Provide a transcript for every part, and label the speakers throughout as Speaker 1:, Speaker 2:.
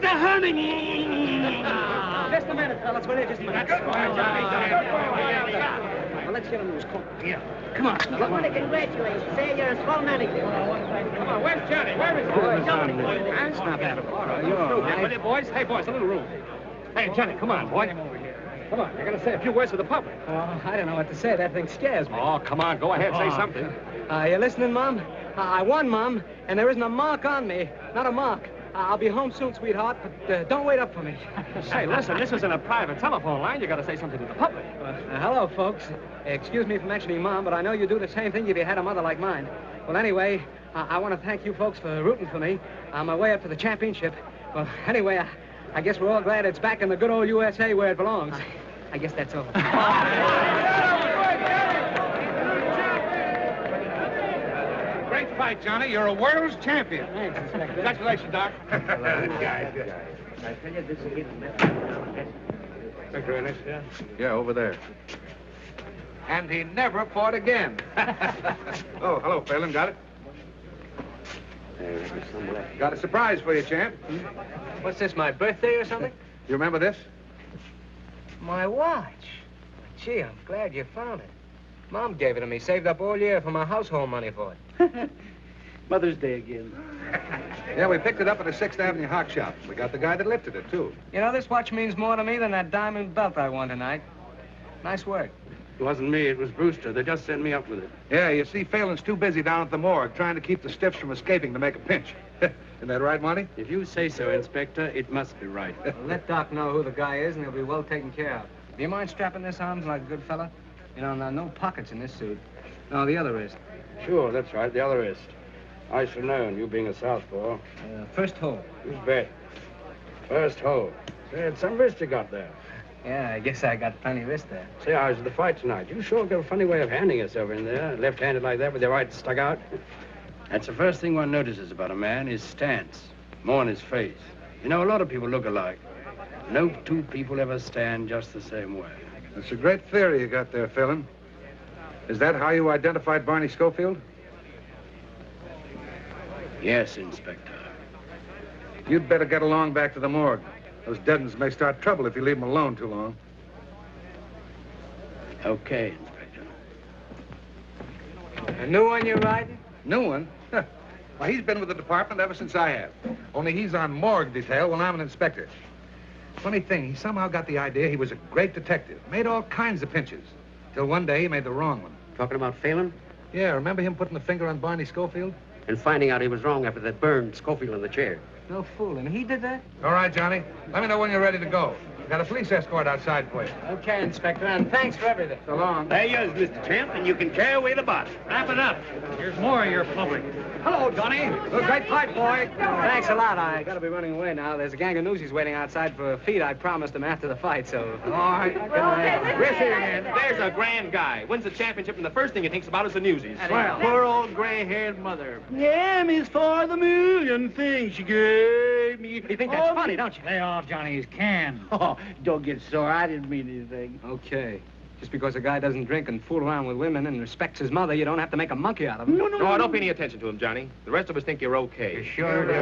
Speaker 1: the hunting.
Speaker 2: Just a minute, fellas. Will you just a minute?
Speaker 1: Good boy, Johnny.
Speaker 2: Well, let's get him to his corner.
Speaker 1: Yeah. Come on.
Speaker 3: I want to congratulate you. Say you're a swell manager.
Speaker 1: Come on, where's Johnny? Where is he?
Speaker 2: It's not bad.
Speaker 1: You're all right. Will you, boys? Hey, boys, a little room. Hey, Johnny, come on, boy. Come on, you're going to say a few words to the public.
Speaker 2: Oh, I don't know what to say. That thing scares me.
Speaker 1: Oh, come on, go ahead, say something.
Speaker 2: You listening, Mom? I won, Mom, and there isn't a mark on me. Not a mark. I'll be home soon, sweetheart, but don't wait up for me.
Speaker 1: Say, listen, this isn't a private telephone line. You got to say something to the public.
Speaker 2: Hello, folks. Excuse me for mentioning Mom, but I know you do the same thing if you had a mother like mine. Well, anyway, I want to thank you folks for rooting for me on my way up to the championship. Well, anyway, I guess we're all glad it's back in the good old USA where it belongs. I guess that's all.
Speaker 1: Great fight, Johnny. You're a world's champion.
Speaker 2: Thanks, Inspector.
Speaker 1: Congratulations, Doc.
Speaker 4: Good guy. I tell you, this is getting
Speaker 1: Inspector Ennis, yeah?
Speaker 4: Yeah, over there.
Speaker 1: And he never fought again.
Speaker 4: Oh, hello, Phelan. Got it? Got a surprise for you, champ.
Speaker 2: What's this, my birthday or something?
Speaker 4: You remember this?
Speaker 2: My watch. Gee, I'm glad you found it. Mom gave it to me, saved up all year for my household money for it.
Speaker 5: Mother's Day again.
Speaker 4: Yeah, we picked it up at a 6th Avenue hawk shop. We got the guy that lifted it, too.
Speaker 2: You know, this watch means more to me than that diamond belt I won tonight. Nice work.
Speaker 5: It wasn't me, it was Brewster. They just sent me up with it.
Speaker 4: Yeah, you see, Phelan's too busy down at the morgue trying to keep the stiffs from escaping to make a pinch. Isn't that right, Monty?
Speaker 5: If you say so, Inspector, it must be right.
Speaker 2: Well, let Doc know who the guy is, and he'll be well taken care of. Do you mind strapping this on like a good fella? You know, no pockets in this suit. No, the other wrist.
Speaker 5: Sure, that's right, the other wrist. I should know, and you being a southpaw.
Speaker 2: First hole.
Speaker 5: Who's bet? First hole. Say, it's some wrist you got there.
Speaker 2: Yeah, I guess I got plenty of wrist there.
Speaker 5: Say, I was at the fight tonight. You sure got a funny way of handing yourself in there, left-handed like that with your right stuck out. That's the first thing one notices about a man, his stance, more in his face. You know, a lot of people look alike. No two people ever stand just the same way.
Speaker 4: That's a great theory you got there, Phelan. Is that how you identified Barney Schofield?
Speaker 5: Yes, Inspector.
Speaker 4: You'd better get along back to the morgue. Those dead ones may start trouble if you leave them alone too long.
Speaker 5: Okay, Inspector.
Speaker 2: A new one you're riding?
Speaker 4: New one? Well, he's been with the department ever since I have. Only he's on morgue detail when I'm an inspector. Funny thing, he somehow got the idea he was a great detective. Made all kinds of pinches. Till one day he made the wrong one.
Speaker 5: Talking about Phelan?
Speaker 4: Yeah, remember him putting the finger on Barney Schofield?
Speaker 5: And finding out he was wrong after that burned Schofield in the chair.
Speaker 2: No fooling. He did that?
Speaker 4: All right, Johnny. Let me know when you're ready to go. Got a police escort outside for you.
Speaker 2: Okay, Inspector, and thanks for everything.
Speaker 4: So long.
Speaker 5: There you is, Mr. Champ, and you can carry away the box.
Speaker 1: Wrap it up. Here's more of your public.
Speaker 2: Hello, Johnny. Well, great fight, boy. Thanks a lot. I gotta be running away now. There's a gang of newsies waiting outside for a feed I promised them after the fight, so...
Speaker 4: All right.
Speaker 2: Good night.
Speaker 1: We're here again. There's a grand guy. Wins the championship, and the first thing he thinks about is the newsies.
Speaker 2: Well,
Speaker 5: Poor old gray-haired mother. Yeah, Miss, for the million things she gave me.
Speaker 2: You think that's funny, don't you?
Speaker 6: Lay off Johnny's can.
Speaker 5: Oh, don't get sore. I didn't mean anything.
Speaker 2: Okay. Just because a guy doesn't drink and fool around with women and respects his mother, you don't have to make a monkey out of him.
Speaker 1: No, don't pay any attention to him, Johnny. The rest of us think you're okay.
Speaker 2: You sure do.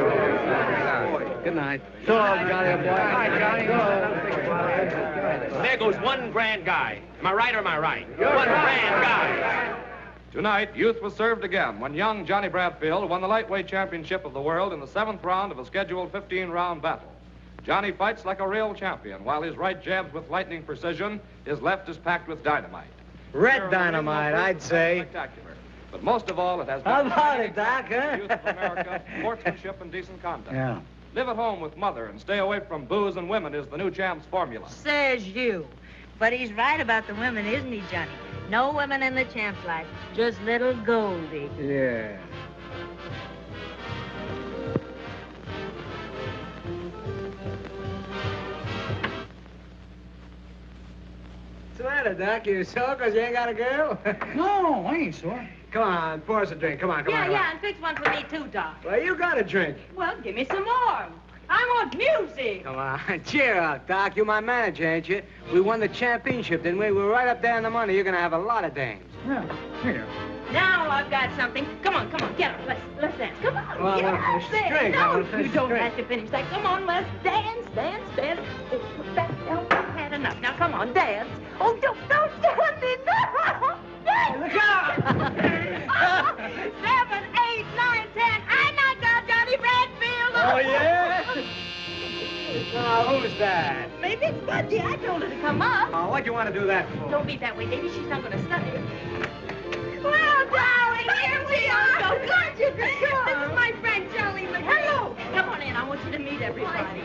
Speaker 2: Good night.
Speaker 5: So long, Johnny, boy.
Speaker 2: Hi, Johnny.
Speaker 1: There goes one grand guy. Am I right or am I right? One grand guy.
Speaker 7: Tonight, youth was served again when young Johnny Bradfield won the lightweight championship of the world in the 7th round of a scheduled 15-round battle. Johnny fights like a real champion, while his right jabs with lightning precision, his left is packed with dynamite.
Speaker 2: Red dynamite, I'd say.
Speaker 7: Spectacular. But most of all, it has been
Speaker 2: How about it, Doc, huh?
Speaker 7: youth of America, sportsmanship and decent conduct.
Speaker 6: Yeah.
Speaker 7: Live at home with mother and stay away from booze and women is the new champ's formula.
Speaker 3: Says you. But he's right about the women, isn't he, Johnny? No women in the champ's life, just little Goldie.
Speaker 2: Yeah. What's the matter, Doc? You sore because you ain't got a girl?
Speaker 6: No, I ain't sore.
Speaker 2: Come on, pour us a drink. Come on, come on.
Speaker 3: Yeah, and fix one for me, too, Doc.
Speaker 2: Well, you got a drink.
Speaker 3: Well, give me some more. I want music.
Speaker 2: Come on, cheer up, Doc. You're my manager, ain't you? We won the championship, didn't we? We're right up there in the money. You're going to have a lot of dames.
Speaker 6: Yeah, here.
Speaker 3: Now I've got something. Come on, get up. Let's dance. Come on,
Speaker 2: Well, I
Speaker 3: get
Speaker 2: wanna
Speaker 3: up.
Speaker 2: finish the string. I
Speaker 3: No,
Speaker 2: wanna finish
Speaker 3: you
Speaker 2: the
Speaker 3: don't
Speaker 2: string.
Speaker 3: have to finish that. Come on, let's dance. Oh, put that down. I've had enough. Now, come on, dance. Oh, don't stand in. No.
Speaker 2: Look out!
Speaker 3: 7, 8, 9, 10. I knocked out Johnny Bradfield.
Speaker 2: Oh, yeah? Oh, who's that?
Speaker 3: Maybe it's Budgie. I told her to come up.
Speaker 2: Oh, what'd you want to do that for?
Speaker 3: Don't be that way, baby. She's not going to study. Well, darling, here we are. So glad you could come. This is my friend, Joey McGee. Hello. Come on in. I want you to meet everybody.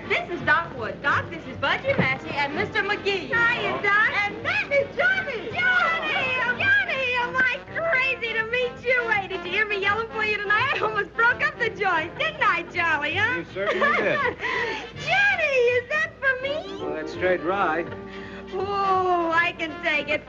Speaker 3: This is Doc Wood. Doc, this is Budgie Massey and Mr. McGee. Hiya, Doc. And that is Johnny. Johnny, am I crazy to meet you? Hey, did you hear me yelling for you tonight? I almost broke up the joint, didn't I, Joey, huh?
Speaker 5: You certainly did.
Speaker 3: Johnny, is that for me?
Speaker 2: Well, that's straight rye.
Speaker 3: Oh, I can take it.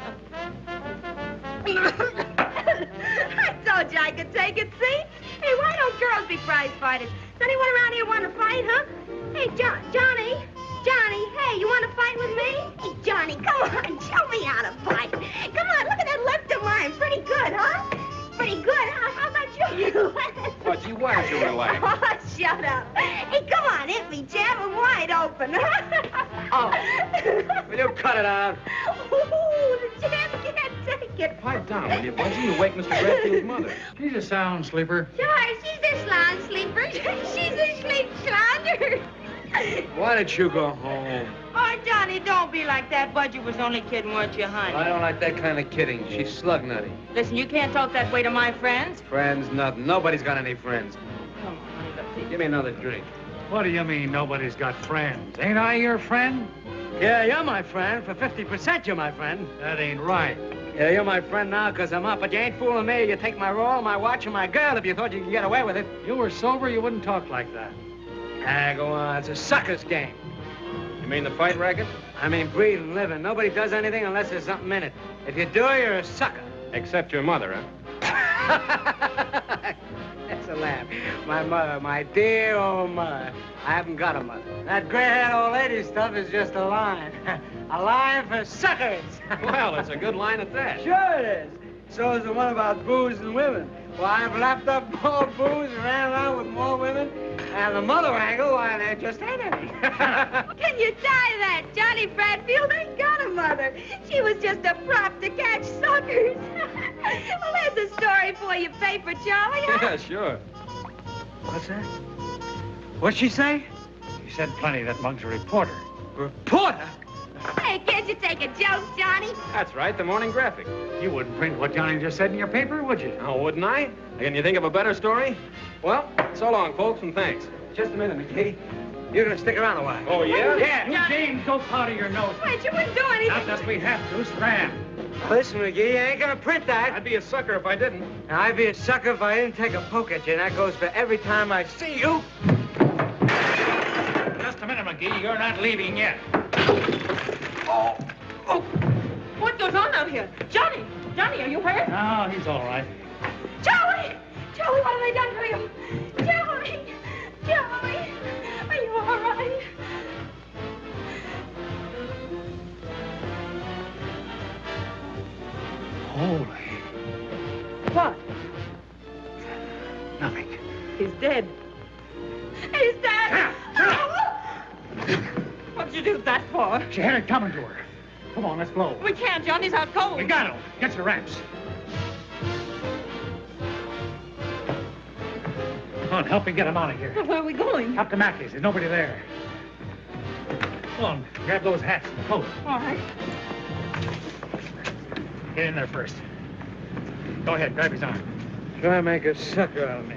Speaker 3: I told you I could take it, see? Hey, why don't girls be prize fighters? Does anyone around here want to fight, huh? Hey, Johnny, hey, you want to fight with me? Hey, Johnny, come on, show me how to fight. Come on, look at that left of mine. Pretty good, huh? Pretty good. How about you?
Speaker 5: But you why don't you relax?
Speaker 3: Oh, shut up. Hey, come on, hit me, jab him wide open.
Speaker 2: Oh, will you cut it out?
Speaker 3: Ooh, the jab can't take it.
Speaker 5: Pipe down, will you, Budgie? You wake Mr. Bradfield's mother.
Speaker 6: She's a sound sleeper.
Speaker 3: Sure, she's a slan sleeper. She's a sleep slander.
Speaker 2: Why don't you go home?
Speaker 3: Oh, Johnny, don't be like that. Budgie was only kidding, weren't you, honey?
Speaker 2: I don't like that kind of kidding. She's slug nutty.
Speaker 3: Listen, you can't talk that way to my friends.
Speaker 2: Friends, nothing. Nobody's got any friends.
Speaker 3: Come on, honey, let's see.
Speaker 2: Give me another drink.
Speaker 6: What do you mean nobody's got friends? Ain't I your friend?
Speaker 2: Yeah, you're my friend. For 50%, you're my friend.
Speaker 6: That ain't right.
Speaker 2: Yeah, you're my friend now because I'm up, but you ain't fooling me. You take my roll, my watch, and my girl if you thought you could get away with it.
Speaker 6: You were sober, you wouldn't talk like that.
Speaker 2: Ah, go on. It's a sucker's game.
Speaker 5: You mean the fight racket?
Speaker 2: I mean, breathing, living. Nobody does anything unless there's something in it. If you do, you're a sucker.
Speaker 5: Except your mother, huh?
Speaker 2: That's a laugh. My mother, my dear old mother. I haven't got a mother. That gray-haired old lady stuff is just a line. A line for suckers.
Speaker 5: Well, it's a good line at that.
Speaker 2: Sure it is. So is the one about booze and women. Why, I've lapped up more booze and ran around with more women. And the mother angle, why, there just ain't any.
Speaker 3: Can you tie that? Johnny Bradfield ain't got a mother. She was just a prop to catch suckers. Well, there's a story for you, paper, Charlie. Huh?
Speaker 5: Yeah, sure.
Speaker 2: What's that? What'd she say?
Speaker 6: She said plenty. That mug's a reporter.
Speaker 2: Reporter?
Speaker 3: Hey, can't you take a joke, Johnny?
Speaker 5: That's right, the Morning Graphic.
Speaker 6: You wouldn't print what Johnny just said in your paper, would you?
Speaker 5: Oh, wouldn't I? Can you think of a better story? Well, so long, folks, and thanks.
Speaker 2: Just a minute, McGee. You're gonna stick around a while.
Speaker 5: Oh, yeah?
Speaker 2: Yeah.
Speaker 6: You James, go powder your nose.
Speaker 3: Wait, you wouldn't do anything.
Speaker 6: Not that we have to. Scram.
Speaker 2: Listen, McGee, you ain't gonna print that.
Speaker 5: I'd be a sucker if I didn't.
Speaker 2: Now, I'd be a sucker if I didn't take a poke at you, and that goes for every time I see you.
Speaker 6: Just a minute, McGee. You're not leaving yet.
Speaker 2: Oh.
Speaker 3: What goes on out here? Johnny, are you hurt?
Speaker 6: No, he's all right.
Speaker 3: Joey, what have they done to you? Joey, are you all right?
Speaker 6: Holy.
Speaker 3: What?
Speaker 6: Nothing.
Speaker 3: He's dead. He's dead. What'd you do that for?
Speaker 6: She had it coming to her. Come on, let's blow.
Speaker 3: We can't, Johnny's out cold.
Speaker 6: We got him. Get your wraps. Come on, help me get him out of here.
Speaker 3: Well, where are we going?
Speaker 6: Up to Mackey's. There's nobody there. Come on, grab those hats and coat.
Speaker 3: All right.
Speaker 6: Get in there first. Go ahead, grab his arm.
Speaker 2: Try to make a sucker out of me.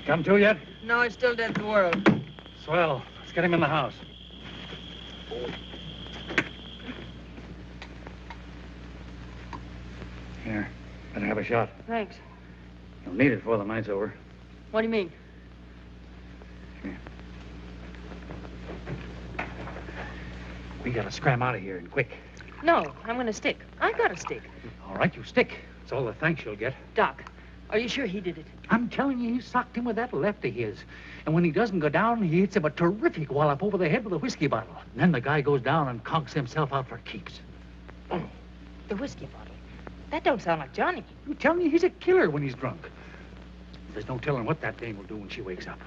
Speaker 6: Come to yet?
Speaker 3: No, it's still dead to the world.
Speaker 6: Swell. Let's get him in the house. Here, better have a shot.
Speaker 3: Thanks.
Speaker 6: You'll need it before the night's over.
Speaker 3: What do you mean?
Speaker 6: Here. We gotta scram out of here and quick.
Speaker 3: No, I'm going to stick. I got a stick.
Speaker 6: All right, you stick. It's all the thanks you'll get.
Speaker 3: Doc, are you sure he did it?
Speaker 6: I'm telling you, he socked him with that left of his. And when he doesn't go down, he hits him a terrific wallop over the head with a whiskey bottle. And then the guy goes down and conks himself out for keeps.
Speaker 3: Oh, the whiskey bottle. That don't sound like Johnny.
Speaker 6: I'm telling you, he's a killer when he's drunk. There's no telling what that dame will do when she wakes up.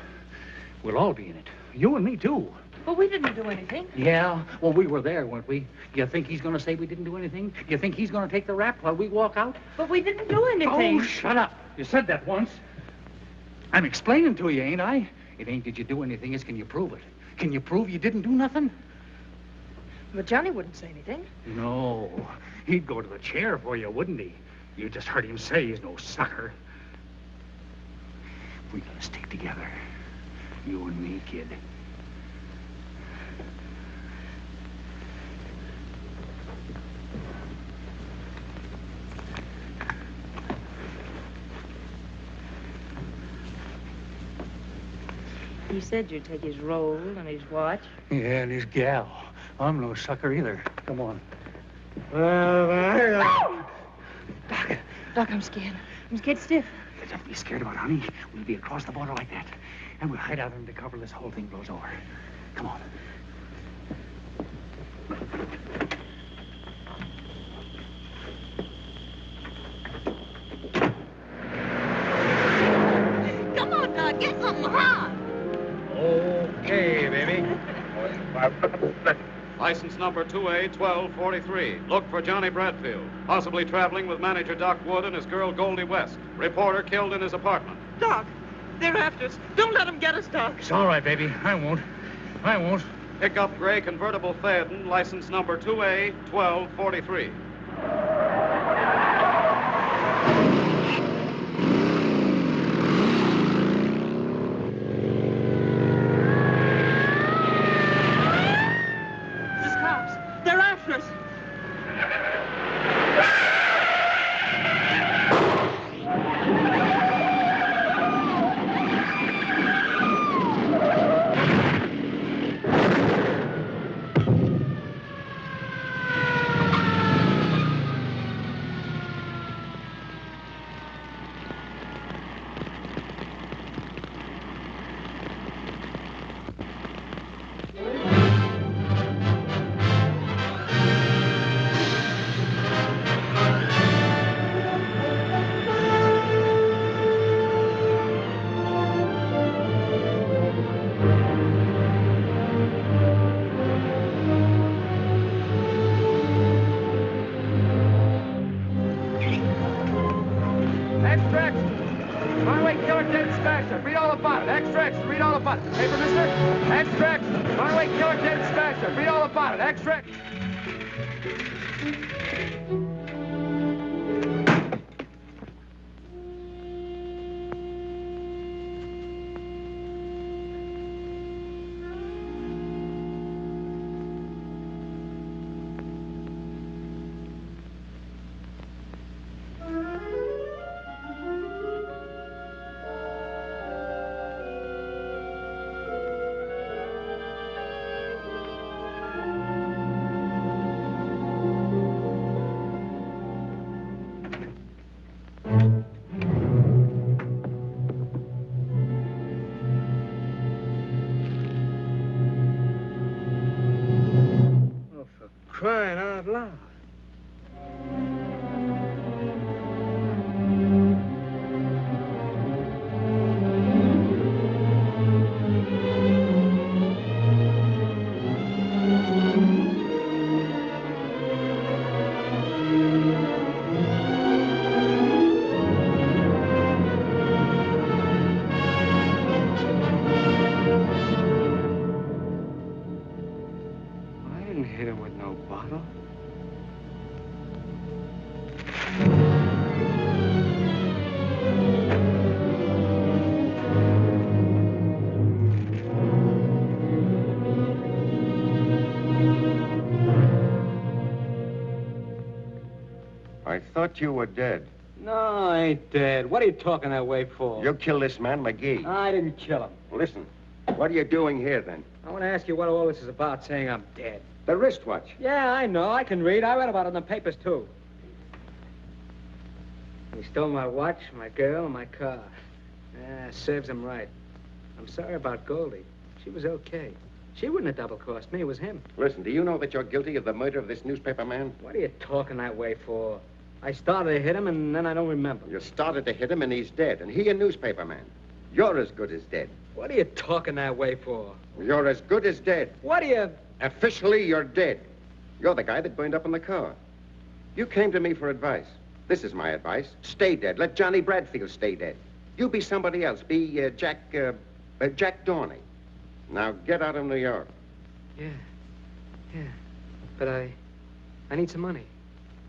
Speaker 6: We'll all be in it. You and me, too.
Speaker 3: But we didn't do anything.
Speaker 6: Yeah, well, we were there, weren't we? You think he's going to say we didn't do anything? You think he's going to take the rap while we walk out?
Speaker 3: But we didn't do anything.
Speaker 6: Oh, shut up. You said that once. I'm explaining to you, ain't I? It ain't did you do anything, it's can you prove it? Can you prove you didn't do nothing?
Speaker 3: But Johnny wouldn't say anything.
Speaker 6: No. He'd go to the chair for you, wouldn't he? You just heard him say he's no sucker. We gotta stick together. You and me, kid.
Speaker 3: He said you'd take his roll and his watch.
Speaker 6: Yeah, and his gal. I'm no sucker either. Come on.
Speaker 3: Doc, I'm scared. I'm scared stiff.
Speaker 6: Don't be scared about it, honey. We'll be across the border like that. And we'll hide out under cover this whole thing blows over. Come on.
Speaker 3: Come on, Doc. Get something hot.
Speaker 6: Okay, baby.
Speaker 7: License number 2A1243. Look for Johnny Bradfield, possibly traveling with manager Doc Wood and his girl Goldie West. Reporter killed in his apartment.
Speaker 8: Doc, they're after us. Don't let them get us, Doc.
Speaker 6: It's all right, baby. I won't.
Speaker 7: Pick up gray convertible Phaeton, license number 2A1243.
Speaker 8: They're after us.
Speaker 1: Paper, mister? Extract. Runaway killer, dead smasher. Read all about it. Extract.
Speaker 2: Crying out loud.
Speaker 5: Hit him with no bottle.
Speaker 9: I thought you were dead.
Speaker 2: No, I ain't dead. What are you talking that way for?
Speaker 9: You killed this man, McGee.
Speaker 2: I didn't kill him.
Speaker 9: Listen, what are you doing here, then?
Speaker 2: I want to ask you what all this is about, saying I'm dead.
Speaker 9: The wristwatch.
Speaker 2: Yeah, I know. I can read. I read about it in the papers, too. He stole my watch, my girl, and my car. Yeah, serves him right. I'm sorry about Goldie. She was okay. She wouldn't have double-crossed me. It was him.
Speaker 9: Listen, do you know that you're guilty of the murder of this newspaper man?
Speaker 2: What are you talking that way for? I started to hit him, and then I don't remember.
Speaker 9: You started to hit him, and he's dead. And he a newspaper man. You're as good as dead.
Speaker 2: What are you talking that way for?
Speaker 9: You're as good as dead.
Speaker 2: What are you...
Speaker 9: Officially, you're dead. You're the guy that burned up in the car. You came to me for advice. This is my advice. Stay dead. Let Johnny Bradfield stay dead. You be somebody else. Be Jack Dorney. Now get out of New York.
Speaker 2: Yeah. But I need some money.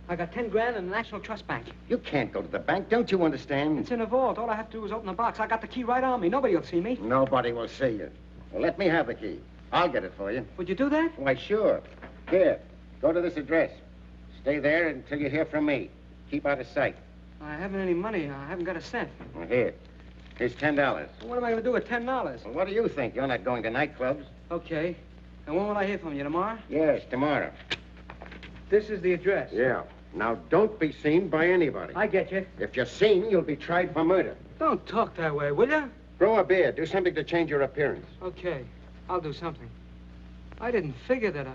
Speaker 2: I got 10 grand in the National Trust Bank.
Speaker 9: You can't go to the bank. Don't you understand?
Speaker 2: It's in a vault. All I have to do is open the box. I got the key right on me. Nobody will see me.
Speaker 9: Nobody will see you. Well, let me have the key. I'll get it for you.
Speaker 2: Would you do that?
Speaker 9: Why, sure. Here, go to this address. Stay there until you hear from me. Keep out of sight.
Speaker 2: I haven't any money. I haven't got a cent.
Speaker 9: Well, here. Here's $10.
Speaker 2: Well, what am I going to do with $10?
Speaker 9: Well, what do you think? You're not going to nightclubs.
Speaker 2: Okay. And when will I hear from you? Tomorrow?
Speaker 9: Yes, tomorrow.
Speaker 2: This is the address.
Speaker 9: Yeah. Now, don't be seen by anybody.
Speaker 2: I get you.
Speaker 9: If you're seen, you'll be tried for murder.
Speaker 2: Don't talk that way, will you?
Speaker 9: Grow a beard. Do something to change your appearance.
Speaker 2: Okay. I'll do something. I didn't figure that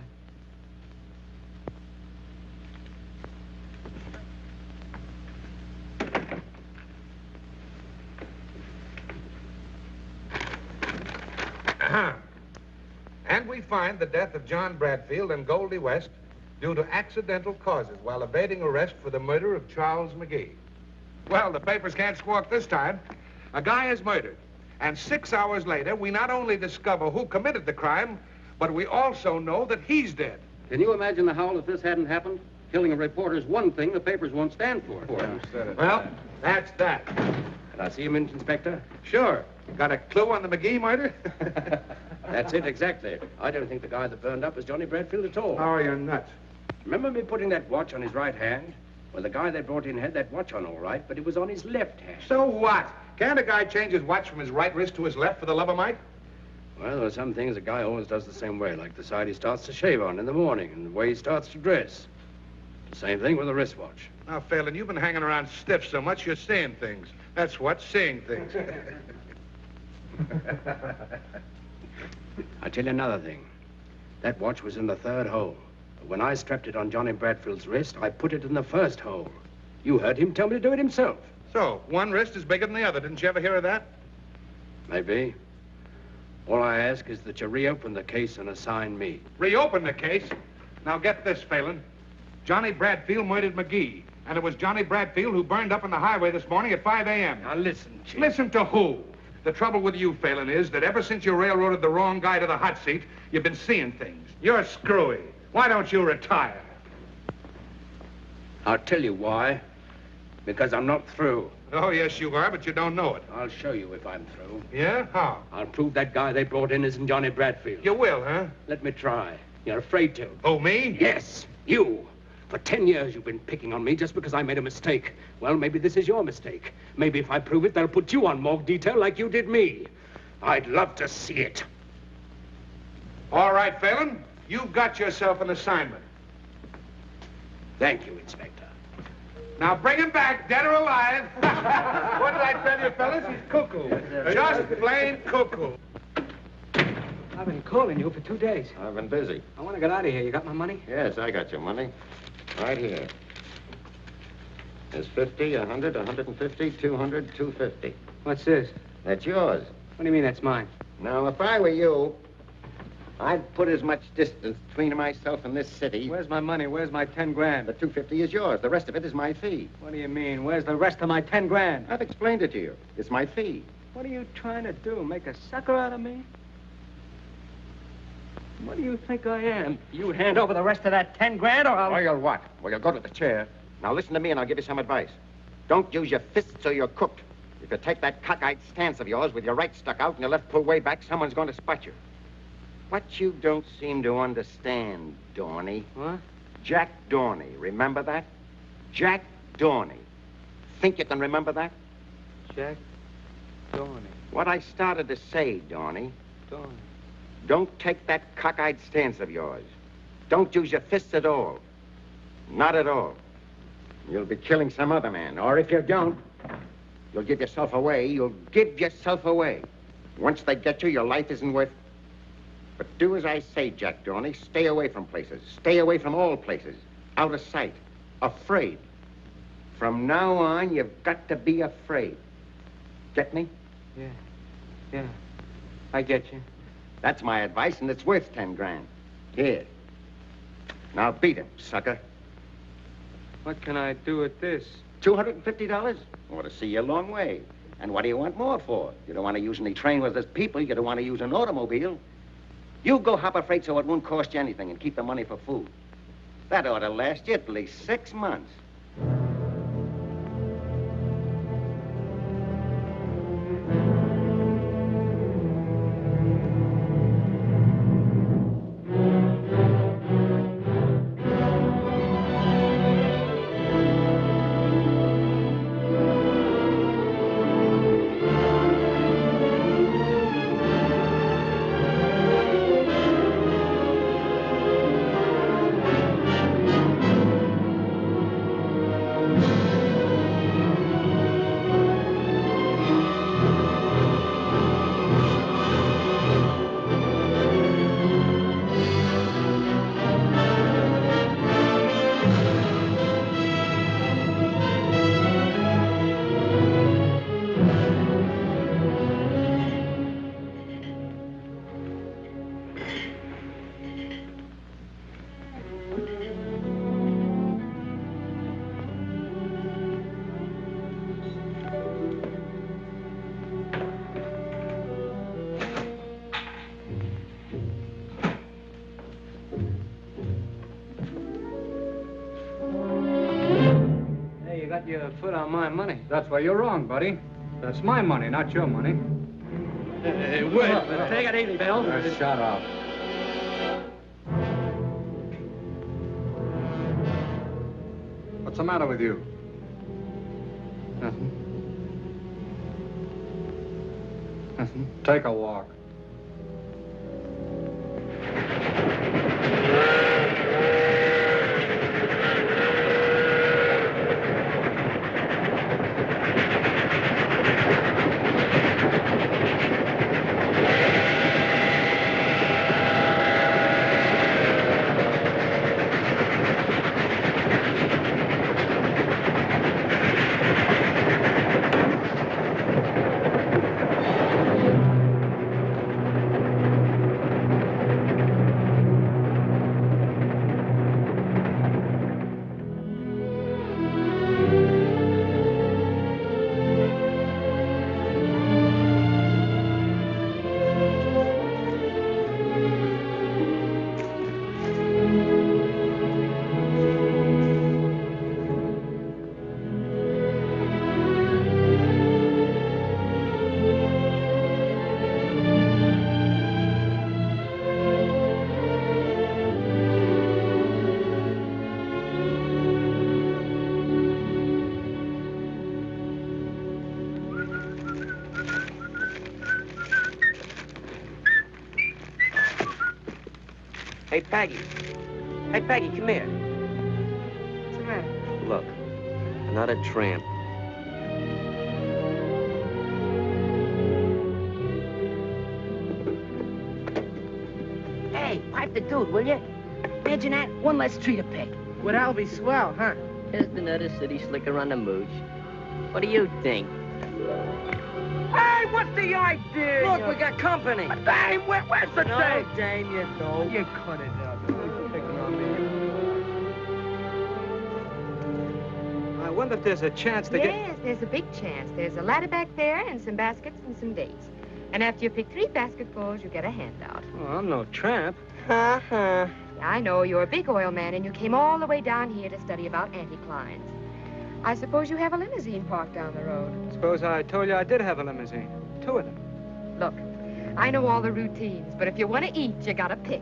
Speaker 4: And we find the death of John Bradfield and Goldie West due to accidental causes while evading arrest for the murder of Charles McGee. Well, the papers can't squawk this time. A guy is murdered. And 6 hours later, we not only discover who committed the crime, but we also know that he's dead.
Speaker 5: Can you imagine the howl if this hadn't happened? Killing a reporter's one thing the papers won't stand for.
Speaker 4: Well, that's that.
Speaker 5: Can I see him, Inspector?
Speaker 4: Sure. Got a clue on the McGee murder?
Speaker 5: That's it, exactly. I don't think the guy that burned up was Johnny Bradfield at all.
Speaker 4: Oh, you're nuts.
Speaker 5: Remember me putting that watch on his right hand? Well, the guy they brought in had that watch on all right, but it was on his left hand.
Speaker 4: So what? Can't a guy change his watch from his right wrist to his left for the love of Mike?
Speaker 5: Well, there are some things a guy always does the same way, like the side he starts to shave on in the morning and the way he starts to dress. The same thing with a wristwatch.
Speaker 4: Now, Phelan, you've been hanging around stiff so much you're seeing things. That's what, seeing things.
Speaker 5: I tell you another thing. That watch was in the third hole. But when I strapped it on Johnny Bradfield's wrist, I put it in the first hole. You heard him tell me to do it himself.
Speaker 4: So, one wrist is bigger than the other. Didn't you ever hear of that?
Speaker 5: Maybe. All I ask is that you reopen the case and assign me.
Speaker 4: Reopen the case? Now, get this, Phelan. Johnny Bradfield murdered McGee. And it was Johnny Bradfield who burned up on the highway this morning at 5 a.m.
Speaker 5: Now, listen, Chief.
Speaker 4: Listen to who? The trouble with you, Phelan, is that ever since you railroaded the wrong guy to the hot seat, you've been seeing things. You're screwy. Why don't you retire?
Speaker 5: I'll tell you why. Because I'm not through.
Speaker 4: Oh, yes, you are, but you don't know it.
Speaker 5: I'll show you if I'm through.
Speaker 4: Yeah? How?
Speaker 5: I'll prove that guy they brought in isn't Johnny Bradfield.
Speaker 4: You will, huh?
Speaker 5: Let me try. You're afraid to.
Speaker 4: Oh, me?
Speaker 5: Yes, you. For 10 years you've been picking on me just because I made a mistake. Well, maybe this is your mistake. Maybe if I prove it, they'll put you on morgue detail like you did me. I'd love to see it.
Speaker 4: All right, Phelan. You've got yourself an assignment.
Speaker 5: Thank you, Inspector.
Speaker 4: Now bring him back, dead or alive. What did I tell you, fellas? He's cuckoo. Just plain cuckoo.
Speaker 2: I've been calling you for 2 days.
Speaker 9: I've been busy.
Speaker 2: I want to get out of here. You got my money?
Speaker 9: Yes, I got your money. Right here. There's 50, 100, 150, 200, 250.
Speaker 2: What's this?
Speaker 9: That's yours.
Speaker 2: What do you mean that's mine?
Speaker 9: Now, if I were you, I'd put as much distance between myself and this city.
Speaker 2: Where's my money? Where's my 10 grand?
Speaker 9: The 250 is yours. The rest of it is my fee.
Speaker 2: What do you mean? Where's the rest of my 10 grand?
Speaker 9: I've explained it to you. It's my fee.
Speaker 2: What are you trying to do? Make a sucker out of me? What do you think I am? You hand over the rest of that 10 grand or I'll...
Speaker 9: Or you'll what? Well, you'll go to the chair. Now, listen to me and I'll give you some advice. Don't use your fists or you're cooked. If you take that cockeyed stance of yours with your right stuck out and your left pulled way back, someone's going to spot you. What you don't seem to understand, Dorney.
Speaker 2: What?
Speaker 9: Jack Dorney. Remember that? Jack Dorney. Think you can remember that?
Speaker 2: Jack Dorney.
Speaker 9: What I started to say, Dorney.
Speaker 2: Dorney.
Speaker 9: Don't take that cockeyed stance of yours. Don't use your fists at all. Not at all. You'll be killing some other man, or if you don't, you'll give yourself away. You'll give yourself away. Once they get you, your life isn't worth... But do as I say, Jack Dorney. Stay away from places. Stay away from all places. Out of sight. Afraid. From now on, you've got to be afraid. Get me?
Speaker 2: Yeah. I get you.
Speaker 9: That's my advice, and it's worth 10 grand. Here. Now beat him, sucker.
Speaker 2: What can I do with this?
Speaker 9: $250? Ought to see you a long way. And what do you want more for? You don't want to use any train where there's people. You don't want to use an automobile. You go hop a freight so it won't cost you anything and keep the money for food. That ought to last you at least 6 months.
Speaker 2: Your foot on my money.
Speaker 1: That's where you're wrong, buddy. That's my money, not your money.
Speaker 2: Hey, wait. Take it easy, Bill.
Speaker 1: Shut up. What's the matter with you?
Speaker 2: Nothing.
Speaker 1: Take a walk.
Speaker 10: Hey, Peggy. Hey, Peggy, come here.
Speaker 3: What's the matter?
Speaker 10: Look, another tramp.
Speaker 11: Hey, pipe the dude, will you? Imagine that. One less tree to pick.
Speaker 2: Well, that'll be swell, huh?
Speaker 11: Just another city slicker on the mooch. What do you think?
Speaker 2: Hey, what's the idea?
Speaker 11: Look, we got company.
Speaker 2: Dame, where's the
Speaker 11: No,
Speaker 2: dame?
Speaker 11: Dame, you don't.
Speaker 2: You cut it out. You're picking on me. I wonder if there's a chance to get...
Speaker 3: Yes, there's a big chance. There's a ladder back there and some baskets and some dates. And after you pick 3 basketfuls, you get a handout.
Speaker 2: Oh, I'm no tramp.
Speaker 3: Yeah, I know. You're a big oil man, and you came all the way down here to study about anticlines. I suppose you have a limousine parked down the road.
Speaker 2: Suppose I told you I did have a limousine. 2 of them.
Speaker 3: Look, I know all the routines, but if you want to eat, you gotta pick.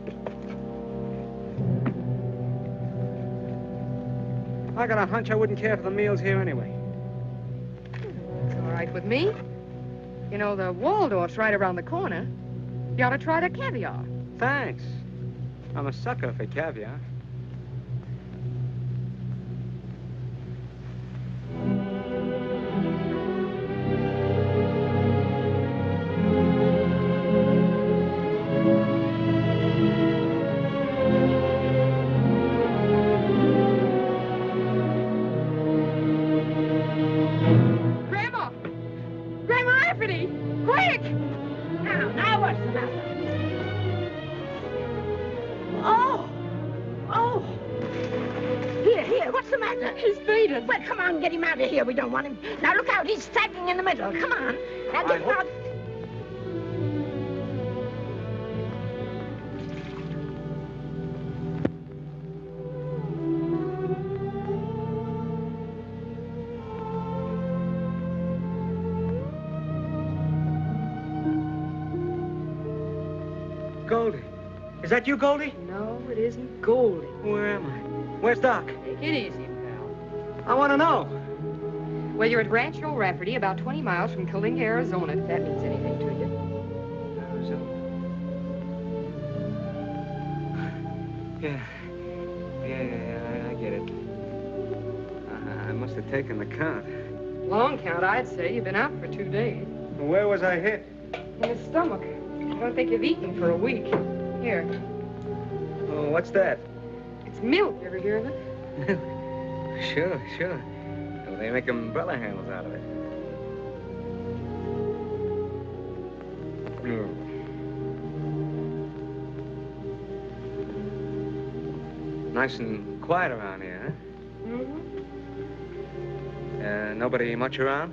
Speaker 2: I got a hunch I wouldn't care for the meals here anyway.
Speaker 3: It's all right with me. You know, the Waldorf's right around the corner. You ought to try the caviar.
Speaker 2: thanks. I'm a sucker for caviar.
Speaker 3: Well, come on, get him out of here. We don't want him. Now, look out. He's sagging in the middle. Come on. Now, get him out.
Speaker 2: Goldie. Is that you, Goldie?
Speaker 12: No, it isn't Goldie.
Speaker 2: Where am I? Where's Doc?
Speaker 12: Take it easy, pal.
Speaker 2: I want to know.
Speaker 12: Well, you're at Rancho Rafferty, about 20 miles from Killinga, Arizona, if that means anything to you.
Speaker 2: Yeah, I get it. I must have taken the count.
Speaker 12: Long count, I'd say. You've been out for 2 days.
Speaker 2: Where was I hit?
Speaker 12: In the stomach. I don't think you've eaten for a week. Here.
Speaker 2: Oh, what's that?
Speaker 12: It's milk. You ever hear of it?
Speaker 2: Sure. Well, they make umbrella handles out of it. Nice and quiet around here, huh?
Speaker 12: Mm-hmm.
Speaker 2: Nobody much around?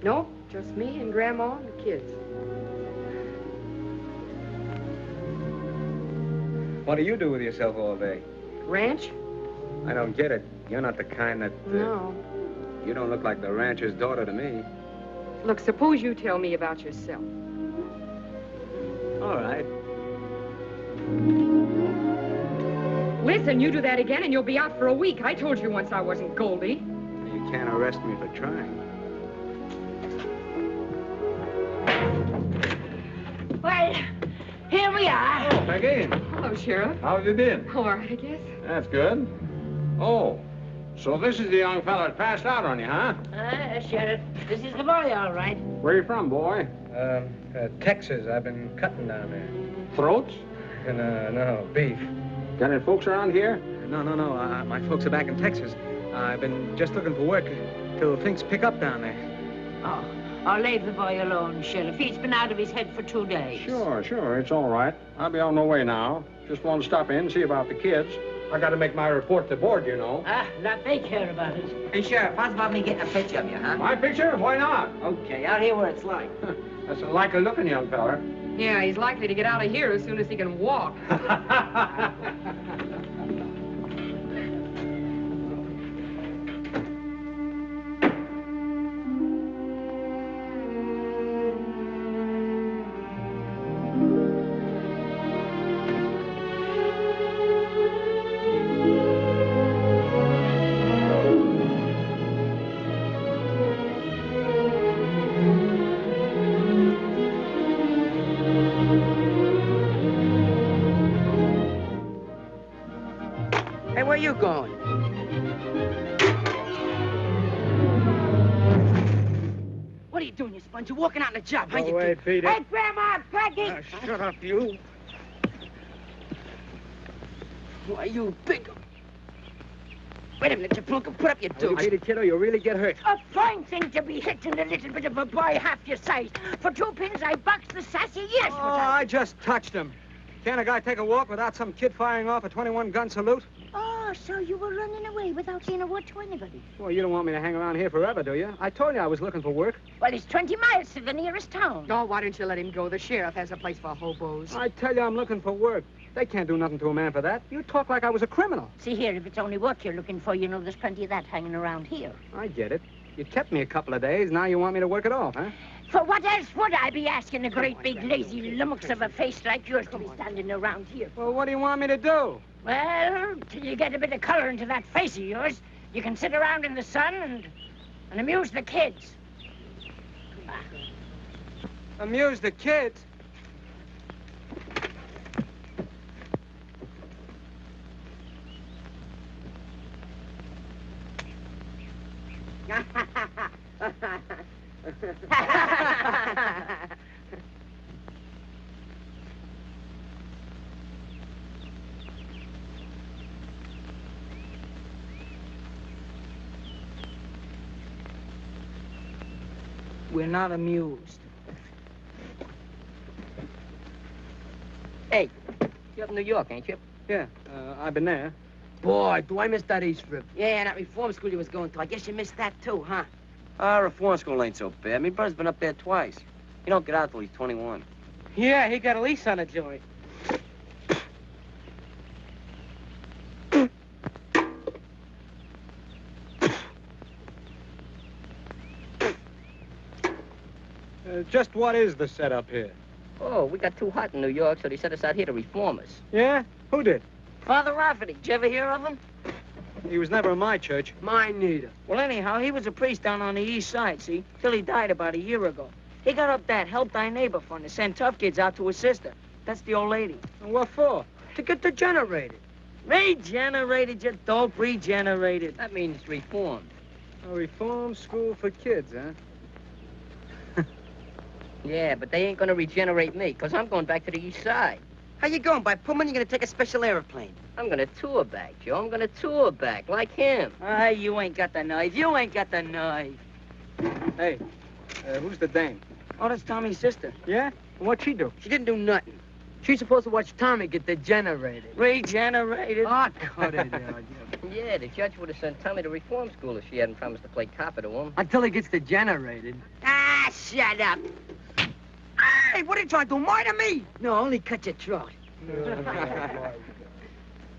Speaker 12: No, just me and Grandma and the kids.
Speaker 2: What do you do with yourself all day?
Speaker 12: Ranch?
Speaker 2: I don't get it. You're not the kind that...
Speaker 12: No.
Speaker 2: You don't look like the rancher's daughter to me.
Speaker 12: Look, suppose you tell me about yourself.
Speaker 2: All right.
Speaker 12: Listen, you do that again and you'll be out for a week. I told you once I wasn't Goldie.
Speaker 2: You can't arrest me for trying.
Speaker 3: Well, here we are.
Speaker 7: Oh, Peggy.
Speaker 12: Hello, Sheriff.
Speaker 7: How have you been?
Speaker 12: All right, I guess.
Speaker 7: That's good. Oh, so this is the young fella that passed out on you, huh?
Speaker 3: Sheriff, this is the boy, all right.
Speaker 7: Where you from, boy?
Speaker 2: Texas. I've been cutting down there.
Speaker 7: Throats?
Speaker 2: No, beef.
Speaker 7: Got any folks around here?
Speaker 2: No. My folks are back in Texas. I've been just looking for work till things pick up down there.
Speaker 3: Oh, I'll leave the boy alone, Sheriff. He's been out of his head for 2 days.
Speaker 7: Sure. It's all right. I'll be on my way now. Just want to stop in and see about the kids. I got to make my report to board, you know.
Speaker 3: Not they care about it.
Speaker 11: Hey, Sheriff, how's about me getting a picture of you, huh?
Speaker 7: My picture? Why not?
Speaker 11: Okay, out here where it's light.
Speaker 7: That's a likely-looking young fella.
Speaker 12: Yeah, he's likely to get out of here as soon as he can walk.
Speaker 11: Where you going? What are you doing, you sponge? You're walking out on the job.
Speaker 2: Go away, beat it.
Speaker 3: Hey, Grandma, Peggy!
Speaker 2: Shut up, you.
Speaker 11: Why, you big... Wait a minute, you plunk and put up your
Speaker 2: You
Speaker 11: dukes.
Speaker 2: beat it, kiddo, you'll really get hurt.
Speaker 3: A fine thing to be hitting a little bit of a boy half your size. For 2 pins, I boxed the sassy years for that.
Speaker 2: I just touched him. Can't a guy take a walk without some kid firing off a 21-gun salute?
Speaker 3: Oh, so you were running away without saying a word to anybody?
Speaker 2: Well, you don't want me to hang around here forever, do you? I told you I was looking for work.
Speaker 3: Well, it's 20 miles to the nearest town.
Speaker 12: Oh, why don't you let him go? The sheriff has a place for hobos.
Speaker 2: I tell you I'm looking for work. They can't do nothing to a man for that. You talk like I was a criminal.
Speaker 3: See here, if it's only work you're looking for, you know there's plenty of that hanging around here.
Speaker 2: I get it. You kept me a couple of days. Now you want me to work it off, huh?
Speaker 3: For what else would I be asking a great big lazy lummox of a face like yours to be standing around here?
Speaker 2: Well, what do you want me to do?
Speaker 3: Well, till you get a bit of color into that face of yours, you can sit around in the sun and amuse the kids.
Speaker 2: Amuse the kids?
Speaker 11: We're not amused. Hey, you're up in New York, ain't you?
Speaker 2: Yeah, I've been there.
Speaker 11: Boy, do I miss that East Rib. Yeah, and that reform school you was going to. I guess you missed that too, huh?
Speaker 10: Our reform school ain't so bad. My brother's been up there twice. He don't get out till he's 21.
Speaker 11: Yeah, he got a lease on a joint.
Speaker 2: Just what is the setup here?
Speaker 11: Oh, we got too hot in New York, so they sent us out here to reform us.
Speaker 2: Yeah? Who did?
Speaker 11: Father Rafferty. Did you ever hear of him?
Speaker 2: He was never in my church.
Speaker 11: Mine neither. Well, anyhow, he was a priest down on the east side, see? Till he died about a year ago. He got up that Help Thy Neighbor fund to send tough kids out to his sister. That's the old lady.
Speaker 2: And what for?
Speaker 11: To get degenerated. Regenerated, you dope, regenerated. That means reformed.
Speaker 2: A reform school for kids, huh?
Speaker 11: Yeah, but they ain't gonna regenerate me, because I'm going back to the east side.
Speaker 13: How you going? By Pullman, you're gonna take a special airplane.
Speaker 11: I'm gonna tour back, Joe. I'm gonna tour back, like him. Ah, you ain't got the knife. You ain't got the knife.
Speaker 2: Hey, who's the dame?
Speaker 11: Oh, that's Tommy's sister.
Speaker 2: Yeah? What'd she do?
Speaker 11: She didn't do nothing. She's supposed to watch Tommy get degenerated. Regenerated?
Speaker 2: Ah, cut it out.
Speaker 11: Yeah, the judge would have sent Tommy to reform school if she hadn't promised to play copper to him.
Speaker 2: Until he gets degenerated.
Speaker 13: Ah, shut up. Hey, what are you trying to do? Murder me?
Speaker 11: No, only cut your throat.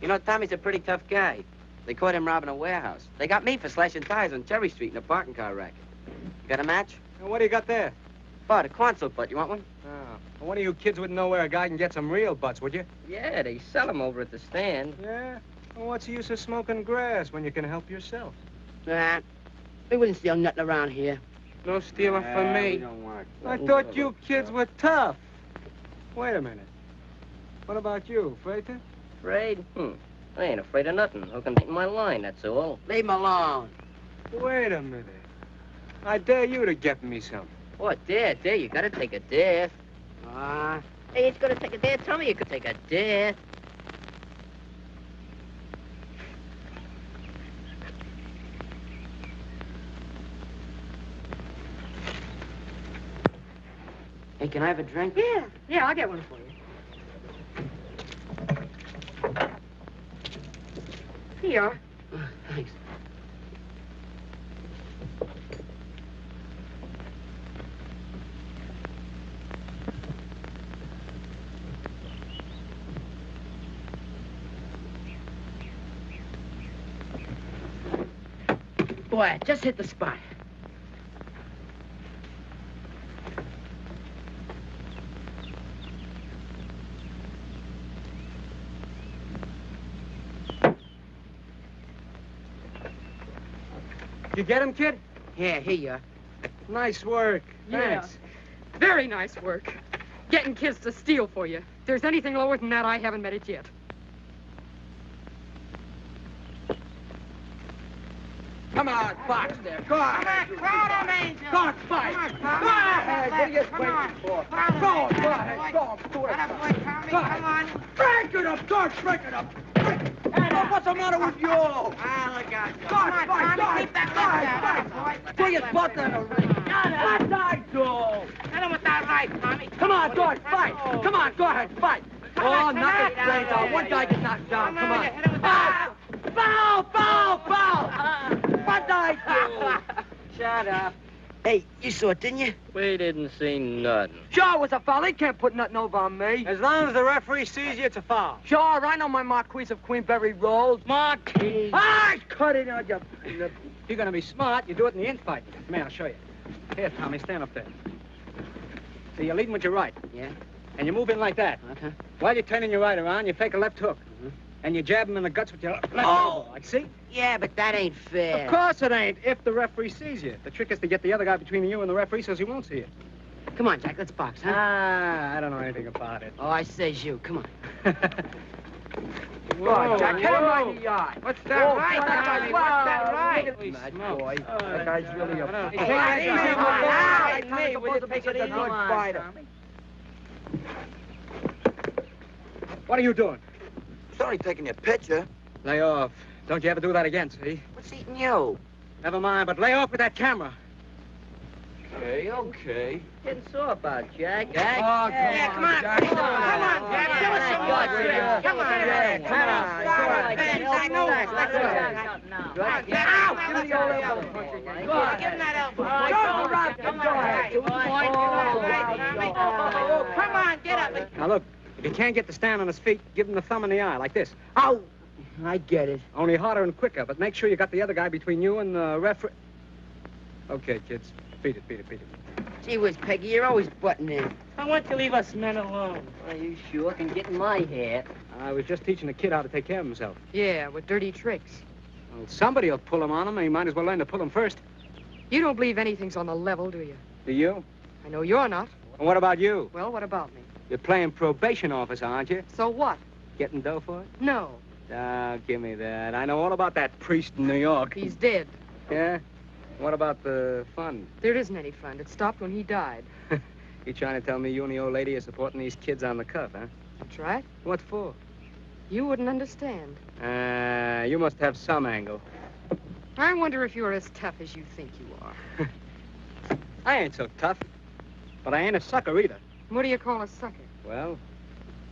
Speaker 10: You know, Tommy's a pretty tough guy. They caught him robbing a warehouse. They got me for slashing tires on Cherry Street in a parking car racket. You got a match?
Speaker 2: And what do you got there?
Speaker 10: Oh, the console butt. You want one?
Speaker 2: Oh. Well, one of you kids wouldn't know where a guy can get some real butts, would you?
Speaker 11: Yeah, they sell them over at the stand.
Speaker 2: Yeah? Well, what's the use of smoking grass when you can help yourself?
Speaker 11: Nah, we wouldn't steal nothing around here.
Speaker 2: No stealing from me. I thought you kids were tough. Wait a minute. What about you, Frater?
Speaker 11: Afraid? I ain't afraid of nothing. Who can beat my line, that's all. Leave him alone.
Speaker 2: Wait a minute. I dare you to get me some.
Speaker 11: What, dare? You gotta take a dare. Hey, it's gonna take a dare. Tell me you could take a dare.
Speaker 10: Hey, can I have a drink?
Speaker 12: Yeah, I'll get one for you. Here you are.
Speaker 10: Thanks.
Speaker 11: Boy, just hit the spot.
Speaker 2: You get him, kid?
Speaker 11: Yeah, here you are.
Speaker 2: Nice work.
Speaker 12: Yeah.
Speaker 2: Thanks.
Speaker 12: Very nice work. Getting kids to steal for you. If there's anything lower than that, I haven't met it yet.
Speaker 11: Come on, box there. Go on.
Speaker 13: Crowd him, Angel.
Speaker 11: Go on, fight.
Speaker 13: Come on.
Speaker 11: Hey, what are you waiting for? Go on, go ahead. Go on, do it.
Speaker 13: Tommy, come on.
Speaker 11: Break it up, George, break it up. What's the matter with you?
Speaker 13: Ah, look out. Come on, Tommy, keep that left down, boy.
Speaker 11: Put your butt in the ring. What I do?
Speaker 13: Hit him with that right, Tommy.
Speaker 11: Come on, George, fight. Come on, go ahead, fight. Oh, knock his brains out. One guy gets knocked down. Come on.
Speaker 13: Hit him with that right.
Speaker 11: Foul! What I do?
Speaker 13: Shut up. Hey, you saw it, didn't you?
Speaker 11: We didn't see nothing.
Speaker 13: Sure, it was a foul. He can't put nothing over on me.
Speaker 2: As long as the referee sees you, it's a foul.
Speaker 13: Sure, I know my Marquise of Queenberry rolls.
Speaker 11: Marquis.
Speaker 13: Ah, cut it out, you...
Speaker 2: If you're gonna be smart, you do it in the infight. Man, I'll show you. Here, Tommy, stand up there. So you're leading with your right.
Speaker 11: Yeah?
Speaker 2: And you move in like that.
Speaker 11: Okay.
Speaker 2: While you're turning your right around, you fake a left hook. And you jab him in the guts with your left elbow. Like, see?
Speaker 13: Yeah, but that ain't fair.
Speaker 2: Of course it ain't, if the referee sees you. The trick is to get the other guy between you and the referee so he won't see you.
Speaker 13: Come on, Jack, let's box, huh?
Speaker 2: Ah, I don't know anything about it.
Speaker 13: Oh, I says you. Come on. God, Jack, hit him right in the eye.
Speaker 2: What's that right,
Speaker 13: Johnny?
Speaker 2: Johnny?
Speaker 13: What's
Speaker 2: What's
Speaker 13: that
Speaker 2: right?
Speaker 13: Holy smoke. Boy, that guy's really a...
Speaker 2: Hey,
Speaker 13: Take
Speaker 2: hey,
Speaker 13: it easy,
Speaker 2: hey,
Speaker 13: my
Speaker 2: hey,
Speaker 13: boy.
Speaker 2: hey, will you take it
Speaker 13: a
Speaker 2: easy?
Speaker 13: good fighter.
Speaker 2: What are you doing?
Speaker 10: Sorry taking your picture.
Speaker 2: Lay off. Don't you ever do that again, see?
Speaker 10: What's eating you?
Speaker 2: Never mind, but lay off with that camera.
Speaker 10: Okay, okay.
Speaker 13: Getting sore about, Jack.
Speaker 2: Jack? Oh, come on,
Speaker 13: Jack.
Speaker 2: Come on,
Speaker 13: Jack.
Speaker 2: Jack.
Speaker 13: Give us some more.
Speaker 2: Come on,
Speaker 13: Jack.
Speaker 2: come on.
Speaker 13: I know. Get out. Give me your elbow.
Speaker 11: Give him that elbow.
Speaker 13: Don't rock the door.
Speaker 11: Come on, get up.
Speaker 2: Now, look, if you can't get the stand on his feet, give him the thumb in the eye, like this.
Speaker 13: Ow. I get it.
Speaker 2: Only harder and quicker, but make sure you got the other guy between you and the referee. Okay, kids. Beat it.
Speaker 11: Gee whiz, Peggy, you're always butting in.
Speaker 13: I want to leave us men alone.
Speaker 11: Well, you sure can get in my hair.
Speaker 2: I was just teaching the kid how to take care of himself.
Speaker 12: Yeah, with dirty tricks.
Speaker 2: Well, somebody will pull him on him, and he might as well learn to pull him first.
Speaker 12: You don't believe anything's on the level, do you?
Speaker 2: Do you?
Speaker 12: I know you're not.
Speaker 2: And what about you?
Speaker 12: Well, what about me?
Speaker 2: You're playing probation officer, aren't you?
Speaker 12: So what?
Speaker 2: Getting dough for it?
Speaker 12: No.
Speaker 2: Ah, give me that. I know all about that priest in New York.
Speaker 12: He's dead.
Speaker 2: Yeah? What about the fund?
Speaker 12: There isn't any fund. It stopped when he died.
Speaker 2: You trying to tell me you and the old lady are supporting these kids on the cuff, huh?
Speaker 12: That's right.
Speaker 2: What for?
Speaker 12: You wouldn't understand.
Speaker 2: You must have some angle.
Speaker 12: I wonder if you're as tough as you think you are.
Speaker 2: I ain't so tough, but I ain't a sucker either.
Speaker 12: What do you call a sucker?
Speaker 2: Well,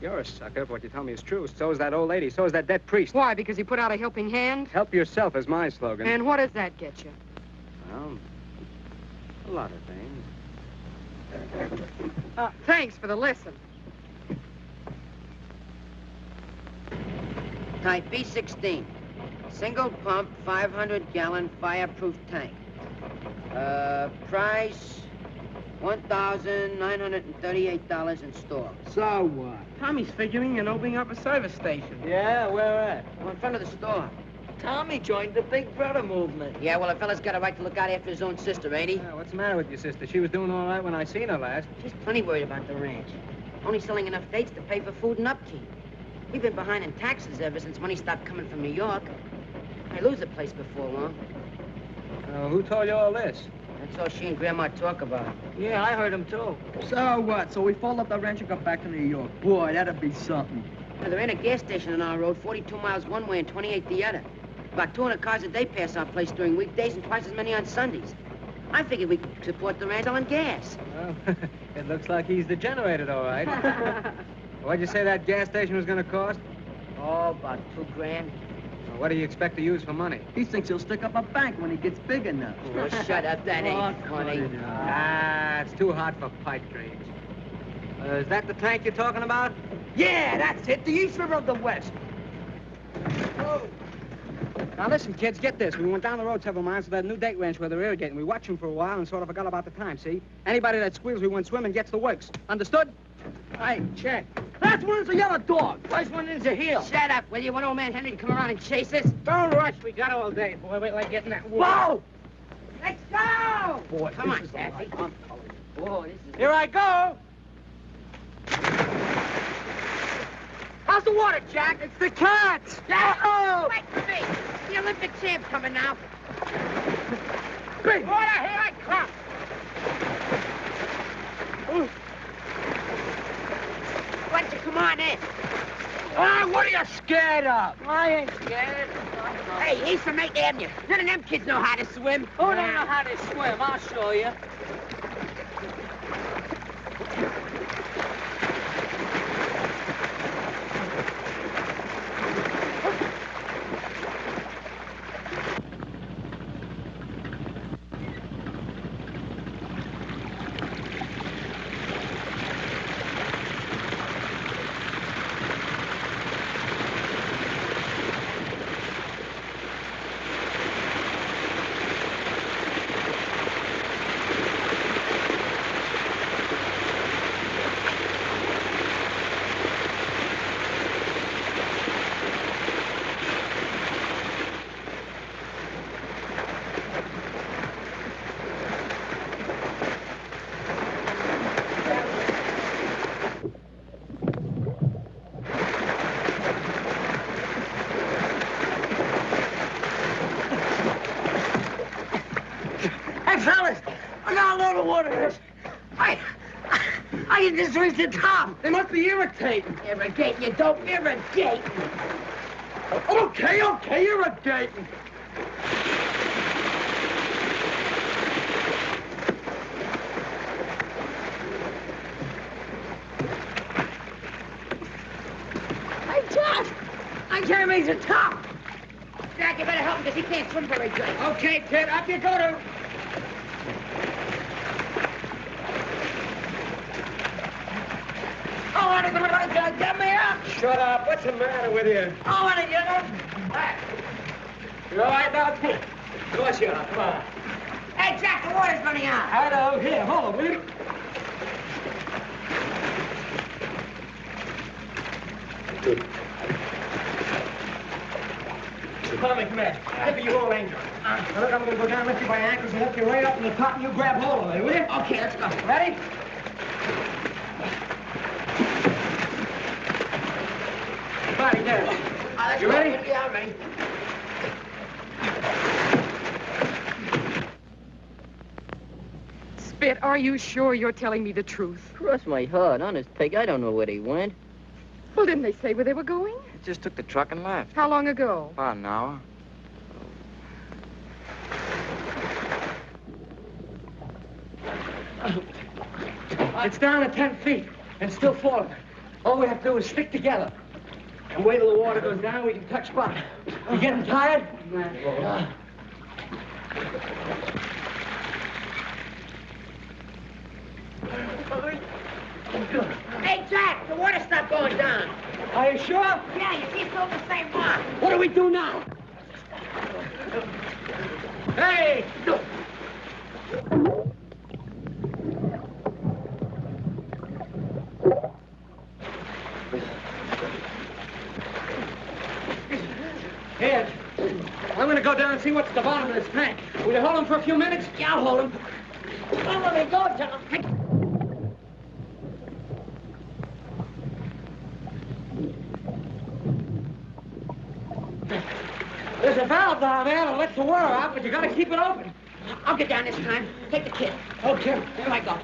Speaker 2: you're a sucker if what you tell me is true. So is that old lady. So is that dead priest.
Speaker 12: Why, because he put out a helping hand?
Speaker 2: Help yourself is my slogan.
Speaker 12: And what does that get you?
Speaker 2: Well, a lot of things.
Speaker 12: Thanks for the lesson.
Speaker 11: Type B16. Single pump, 500-gallon fireproof tank. Price, $1,938 in store.
Speaker 13: So what? Tommy's figuring on opening up a service station.
Speaker 2: Yeah, where at?
Speaker 11: Well, in front of the store.
Speaker 13: Tommy joined the Big Brother movement.
Speaker 11: Yeah, well, a fella's got a right to look out after his own sister, ain't he?
Speaker 2: Yeah, what's the matter with your sister? She was doing all right when I seen her last.
Speaker 11: She's plenty worried about the ranch. Only selling enough dates to pay for food and upkeep. We've been behind in taxes ever since money stopped coming from New York. I lose the place before long.
Speaker 2: Who told you all this?
Speaker 11: That's all she and Grandma talk about.
Speaker 13: Yeah, I heard him too. So what? So we fold up the ranch and go back to New York. Boy, that'd be something.
Speaker 11: Well, there ain't a gas station on our road, 42 miles one way and 28 the other. About 200 cars a day pass our place during weekdays and twice as many on Sundays. I figured we could support the ranch selling gas.
Speaker 2: Well, it looks like he's degenerated, all right. What'd you say that gas station was going to cost?
Speaker 11: Oh, about $2 grand.
Speaker 2: Well, what do you expect to use for money?
Speaker 13: He thinks he'll stick up a bank when he gets big enough.
Speaker 11: Oh, shut up, that ain't funny.
Speaker 2: It's too hot for pipe dreams. Is that the tank you're talking about?
Speaker 13: Yeah, that's it. The East River of the West.
Speaker 2: Now, listen, kids, get this. We went down the road several miles to that new date ranch where they're irrigating. We watched them for a while and sort of forgot about the time, see? Anybody that squeals we went swimming gets the works. Understood?
Speaker 13: Hey, check. Last one is a yellow dog. First one is a heel.
Speaker 11: Shut up, will you? Want old man Henry to come around and chase us?
Speaker 13: Don't rush. We got all day, boy. Wait like getting that wood. Whoa! Let's go!
Speaker 11: Boy, come on, Daffy. Boy, this is...
Speaker 13: Here I go. How's the water, Jack? It's the cats. Oh!
Speaker 11: Wait for me. The Olympic champ's coming now.
Speaker 13: Big water, here I come.
Speaker 11: Why don't you come on in?
Speaker 13: Ah, what are you scared of? I ain't scared.
Speaker 11: Hey, he's from 8th Avenue. None of them kids know how to swim.
Speaker 13: Who don't know how to swim? I'll show you.
Speaker 11: hell know the water is? I can just reach the top.
Speaker 2: They must be irritating.
Speaker 11: Irrigating, you dope, irrigating.
Speaker 2: Okay, irrigating.
Speaker 11: Hey, Jack! I can't reach the top. Jack, you better help him because he can't swim very good.
Speaker 2: Okay, kid, up you go to...
Speaker 11: Get me up!
Speaker 2: Shut up. What's the matter with you?
Speaker 11: I want to get up.
Speaker 2: You all right now, kid? Of course you are. Come on.
Speaker 11: Hey, Jack, the water's running out.
Speaker 2: I know. Here, hold on, will you? Tommy, come here. Give me your old angel. Now, look, I'm going to go down, lift you by your ankles, and lift you right up in the top, and you grab hold of it, will you?
Speaker 11: Okay, let's go.
Speaker 2: Ready? Body down. You ready?
Speaker 11: Yeah, I'm ready.
Speaker 12: Spit, are you sure you're telling me the truth?
Speaker 10: Cross my heart, honest, Peg. I don't know where they went.
Speaker 12: Well, didn't they say where they were going?
Speaker 10: Just took the truck and left.
Speaker 12: How long ago?
Speaker 10: About an hour.
Speaker 2: It's down to 10 feet and still falling. All we have to do is stick together. And wait till the water goes down, we can touch bottom. You getting tired?
Speaker 11: Hey, Jack, the water stopped going down.
Speaker 2: Are you sure?
Speaker 11: Yeah, you see, it's all the same mark.
Speaker 2: What do we do now? Hey! Here, I'm gonna go down and see what's at the bottom of this tank. Will you hold him for a few minutes?
Speaker 11: Yeah, I'll hold him. Don't let me go, John.
Speaker 2: There's a valve down there that lets the water out, but you gotta keep it open.
Speaker 11: I'll get down this time. Take the kid.
Speaker 2: Okay.
Speaker 11: Here I go.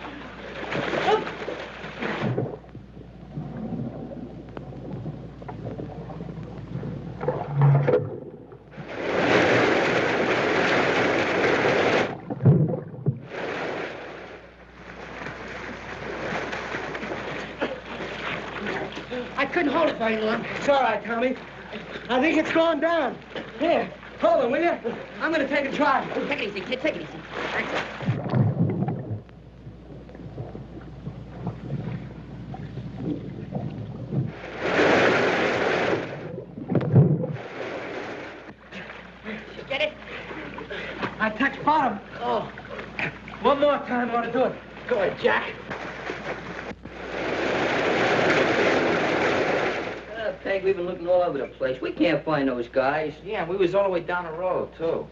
Speaker 11: I couldn't hold it very long.
Speaker 2: It's all right, Tommy. I think it's gone down. Here, hold on, will you? I'm gonna take a try.
Speaker 11: Take it easy, kid. Take it easy. Thanks. You get it?
Speaker 2: I touched bottom.
Speaker 11: Oh.
Speaker 2: One more time, I want to do it. Go ahead, Jack.
Speaker 10: Peg, we've been looking all over the place. We can't find those guys. Yeah, we was all the way down the road, too.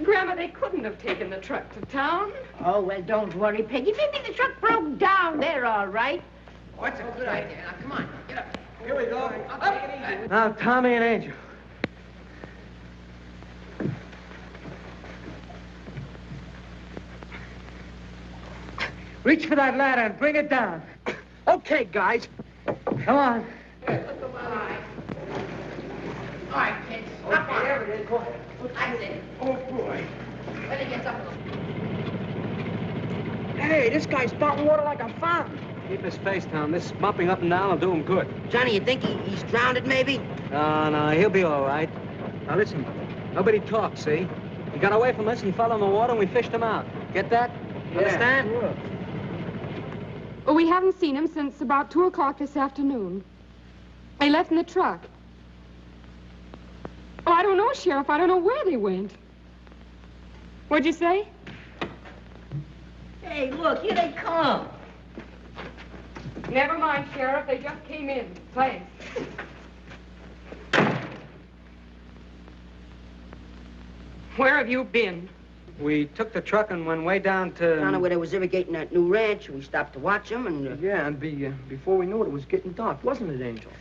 Speaker 12: Grandma, they couldn't have taken the truck to town.
Speaker 3: Oh, well, don't worry, Peggy. Maybe the truck broke down. They're all right.
Speaker 11: What's a good idea? Now, come on. Get up.
Speaker 2: Here we go.
Speaker 11: Up. Take it easy.
Speaker 2: Now, Tommy and Angel. Reach for that ladder and bring it down. Okay, guys. Come on.
Speaker 11: All right, kids. Up on.
Speaker 2: There it is. Go ahead.
Speaker 11: That's it.
Speaker 2: Oh, boy.
Speaker 11: Let it get up a little.
Speaker 2: Hey, this guy's spouting water like a fountain. Keep his face down. This bumping up and down will do him good.
Speaker 11: Johnny, you think he's drowned, maybe?
Speaker 2: No, he'll be all right. Now, listen. Nobody talks, see? He got away from us, he fell in the water, and we fished him out. Get that? Understand? Sure.
Speaker 12: Well, we haven't seen him since about 2 o'clock this afternoon. They left in the truck. Oh, I don't know, Sheriff. I don't know where they went. What'd you say?
Speaker 3: Hey, look, here they come.
Speaker 12: Never mind, Sheriff. They just came in. Thanks. Where have you been?
Speaker 2: We took the truck and went way down to...
Speaker 11: Down to where they was irrigating that new ranch. We stopped to watch them, and...
Speaker 2: Yeah, and before we knew it, it was getting dark, wasn't it, Angel?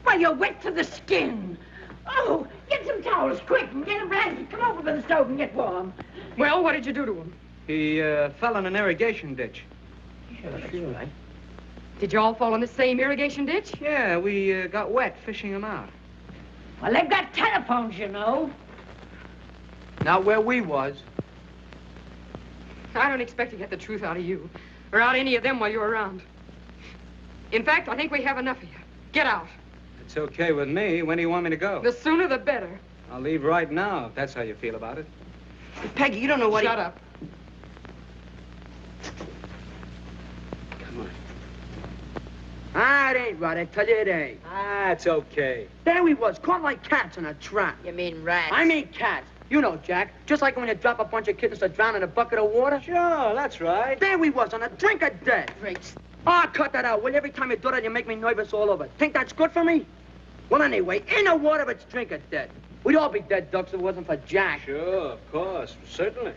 Speaker 11: Wait
Speaker 8: you're wet to the skin. Oh, get some towels, quick, and get a blanket. Come over to the stove and get warm.
Speaker 2: Well, what did you do to him? He fell in an irrigation ditch.
Speaker 8: Sure. Right.
Speaker 12: Did you all fall in the same irrigation ditch?
Speaker 2: Yeah, we got wet fishing him out.
Speaker 8: Well, they've got telephones, you know.
Speaker 2: Not where we was.
Speaker 12: I don't expect to get the truth out of you, or out of any of them while you're around. In fact, I think we have enough of you. Get out.
Speaker 2: It's okay with me. When do you want me to go?
Speaker 12: The sooner the better.
Speaker 2: I'll leave right now, if that's how you feel about it.
Speaker 11: Peggy, you don't know what
Speaker 12: Shut up.
Speaker 11: Come on. Ah, it ain't right. I tell you it ain't.
Speaker 2: Ah, it's okay.
Speaker 11: There we was, caught like cats in a trap.
Speaker 3: You mean rats?
Speaker 11: I mean cats. You know, Jack, just like when you drop a bunch of kittens to drown in a bucket of water.
Speaker 2: Sure, that's right.
Speaker 11: There we was, on a drink of death.
Speaker 3: Great.
Speaker 11: Ah, cut that out, will you? Every time you do that, you make me nervous all over. Think that's good for me? Well, anyway, in the water, it's drink of death. We'd all be dead ducks if it wasn't for Jack.
Speaker 2: Sure, of course, certainly.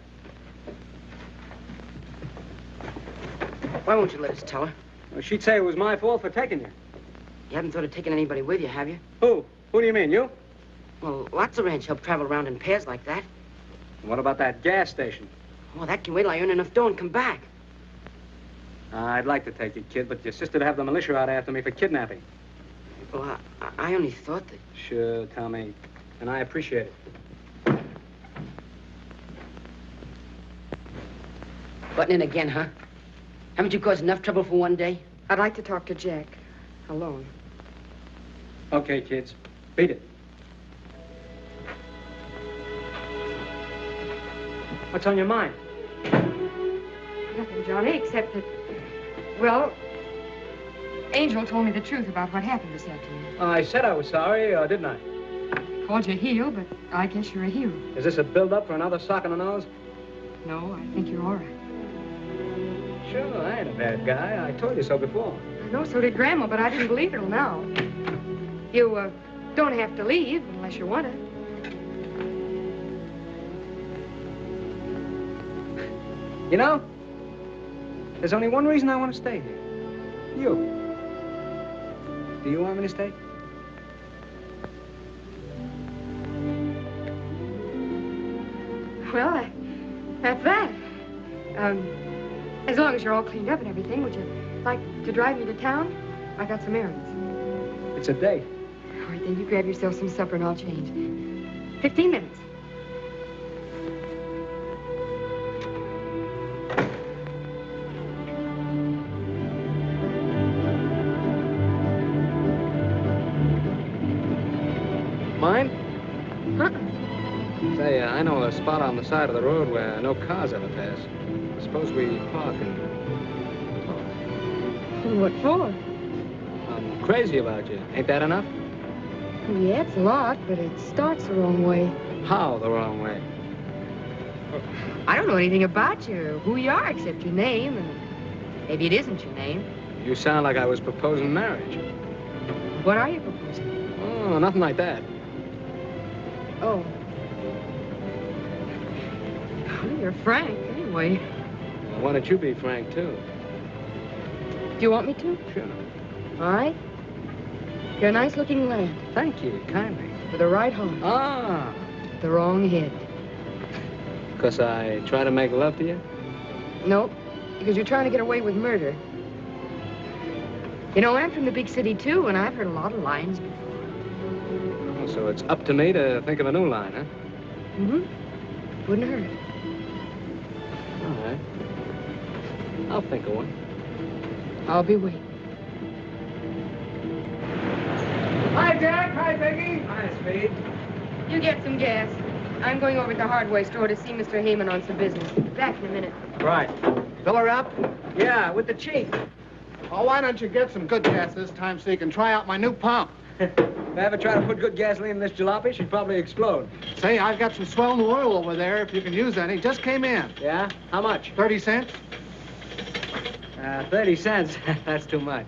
Speaker 11: Why won't you let us tell her?
Speaker 2: Well, she'd say it was my fault for taking you.
Speaker 11: You haven't thought of taking anybody with you, have you?
Speaker 2: Who? Who do you mean, you?
Speaker 11: Well, lots of ranch help travel around in pairs like that.
Speaker 2: What about that gas station?
Speaker 11: Oh, that can wait till I earn enough dough and come back.
Speaker 2: I'd like to take you, kid, but your sister'd have the militia out after me for kidnapping.
Speaker 11: Well, I only thought that...
Speaker 2: Sure, Tommy. And I appreciate it.
Speaker 11: Butting in again, huh? Haven't you caused enough trouble for one day?
Speaker 12: I'd like to talk to Jack. Alone.
Speaker 2: Okay, kids. Beat it. What's on your mind?
Speaker 12: Nothing, Johnny, except that... Well, Angel told me the truth about what happened this afternoon.
Speaker 2: I said I was sorry, didn't I?
Speaker 12: Called you a heel, but I guess you're a hero.
Speaker 2: Is this a build-up for another sock in the nose?
Speaker 12: No, I think you're all right.
Speaker 2: Sure, I ain't a bad guy. I told you so before.
Speaker 12: I know, so did Grandma, but I didn't believe it till now. You, don't have to leave unless you want to.
Speaker 2: You know, there's only one reason I want to stay here. You. Do you want me to stay?
Speaker 12: Well, that's that. As long as you're all cleaned up and everything, would you like to drive me to town? I got some errands.
Speaker 2: It's a date.
Speaker 12: All right, then you grab yourself some supper and I'll change. 15 minutes.
Speaker 2: Mine?
Speaker 12: Huh?
Speaker 2: Say, I know a spot on the side of the road where no cars ever pass. Suppose we park and talk.
Speaker 12: What for?
Speaker 2: I'm crazy about you. Ain't that enough?
Speaker 12: Yeah, it's a lot, but it starts the wrong way.
Speaker 2: How the wrong way?
Speaker 12: I don't know anything about you, who you are, except your name, and maybe it isn't your name.
Speaker 2: You sound like I was proposing marriage.
Speaker 12: What are you proposing?
Speaker 2: Oh, nothing like that.
Speaker 12: Oh. Well, you're frank, anyway.
Speaker 2: Well, why don't you be frank, too?
Speaker 12: Do you want me to?
Speaker 2: Sure.
Speaker 12: All right. You're a nice-looking lad.
Speaker 2: Thank you, kindly.
Speaker 12: With a right heart.
Speaker 2: Ah.
Speaker 12: The wrong head.
Speaker 2: 'Cause I try to make love to you?
Speaker 12: Nope, because you're trying to get away with murder. You know, I'm from the big city, too, and I've heard a lot of lines before.
Speaker 2: Oh, so it's up to me to think of a new line, huh?
Speaker 12: Mm-hmm. Wouldn't hurt.
Speaker 2: All right. I'll think of one.
Speaker 12: I'll be waiting.
Speaker 2: Hi, Jack. Hi, Peggy. Hi, Speed.
Speaker 12: You get some gas. I'm going over to the hardware store to see Mr. Heyman on some business. Back in a minute.
Speaker 2: Right.
Speaker 13: Fill her up?
Speaker 2: Yeah, with the chief.
Speaker 13: Oh, why don't you get some good gas this time so you can try out my new pump?
Speaker 2: If I ever try to put good gasoline in this jalopy, she'd probably explode.
Speaker 13: Say, I've got some swell new oil over there if you can use any. Just came in.
Speaker 2: Yeah? How much?
Speaker 13: 30 cents?
Speaker 2: 30 cents. That's too much.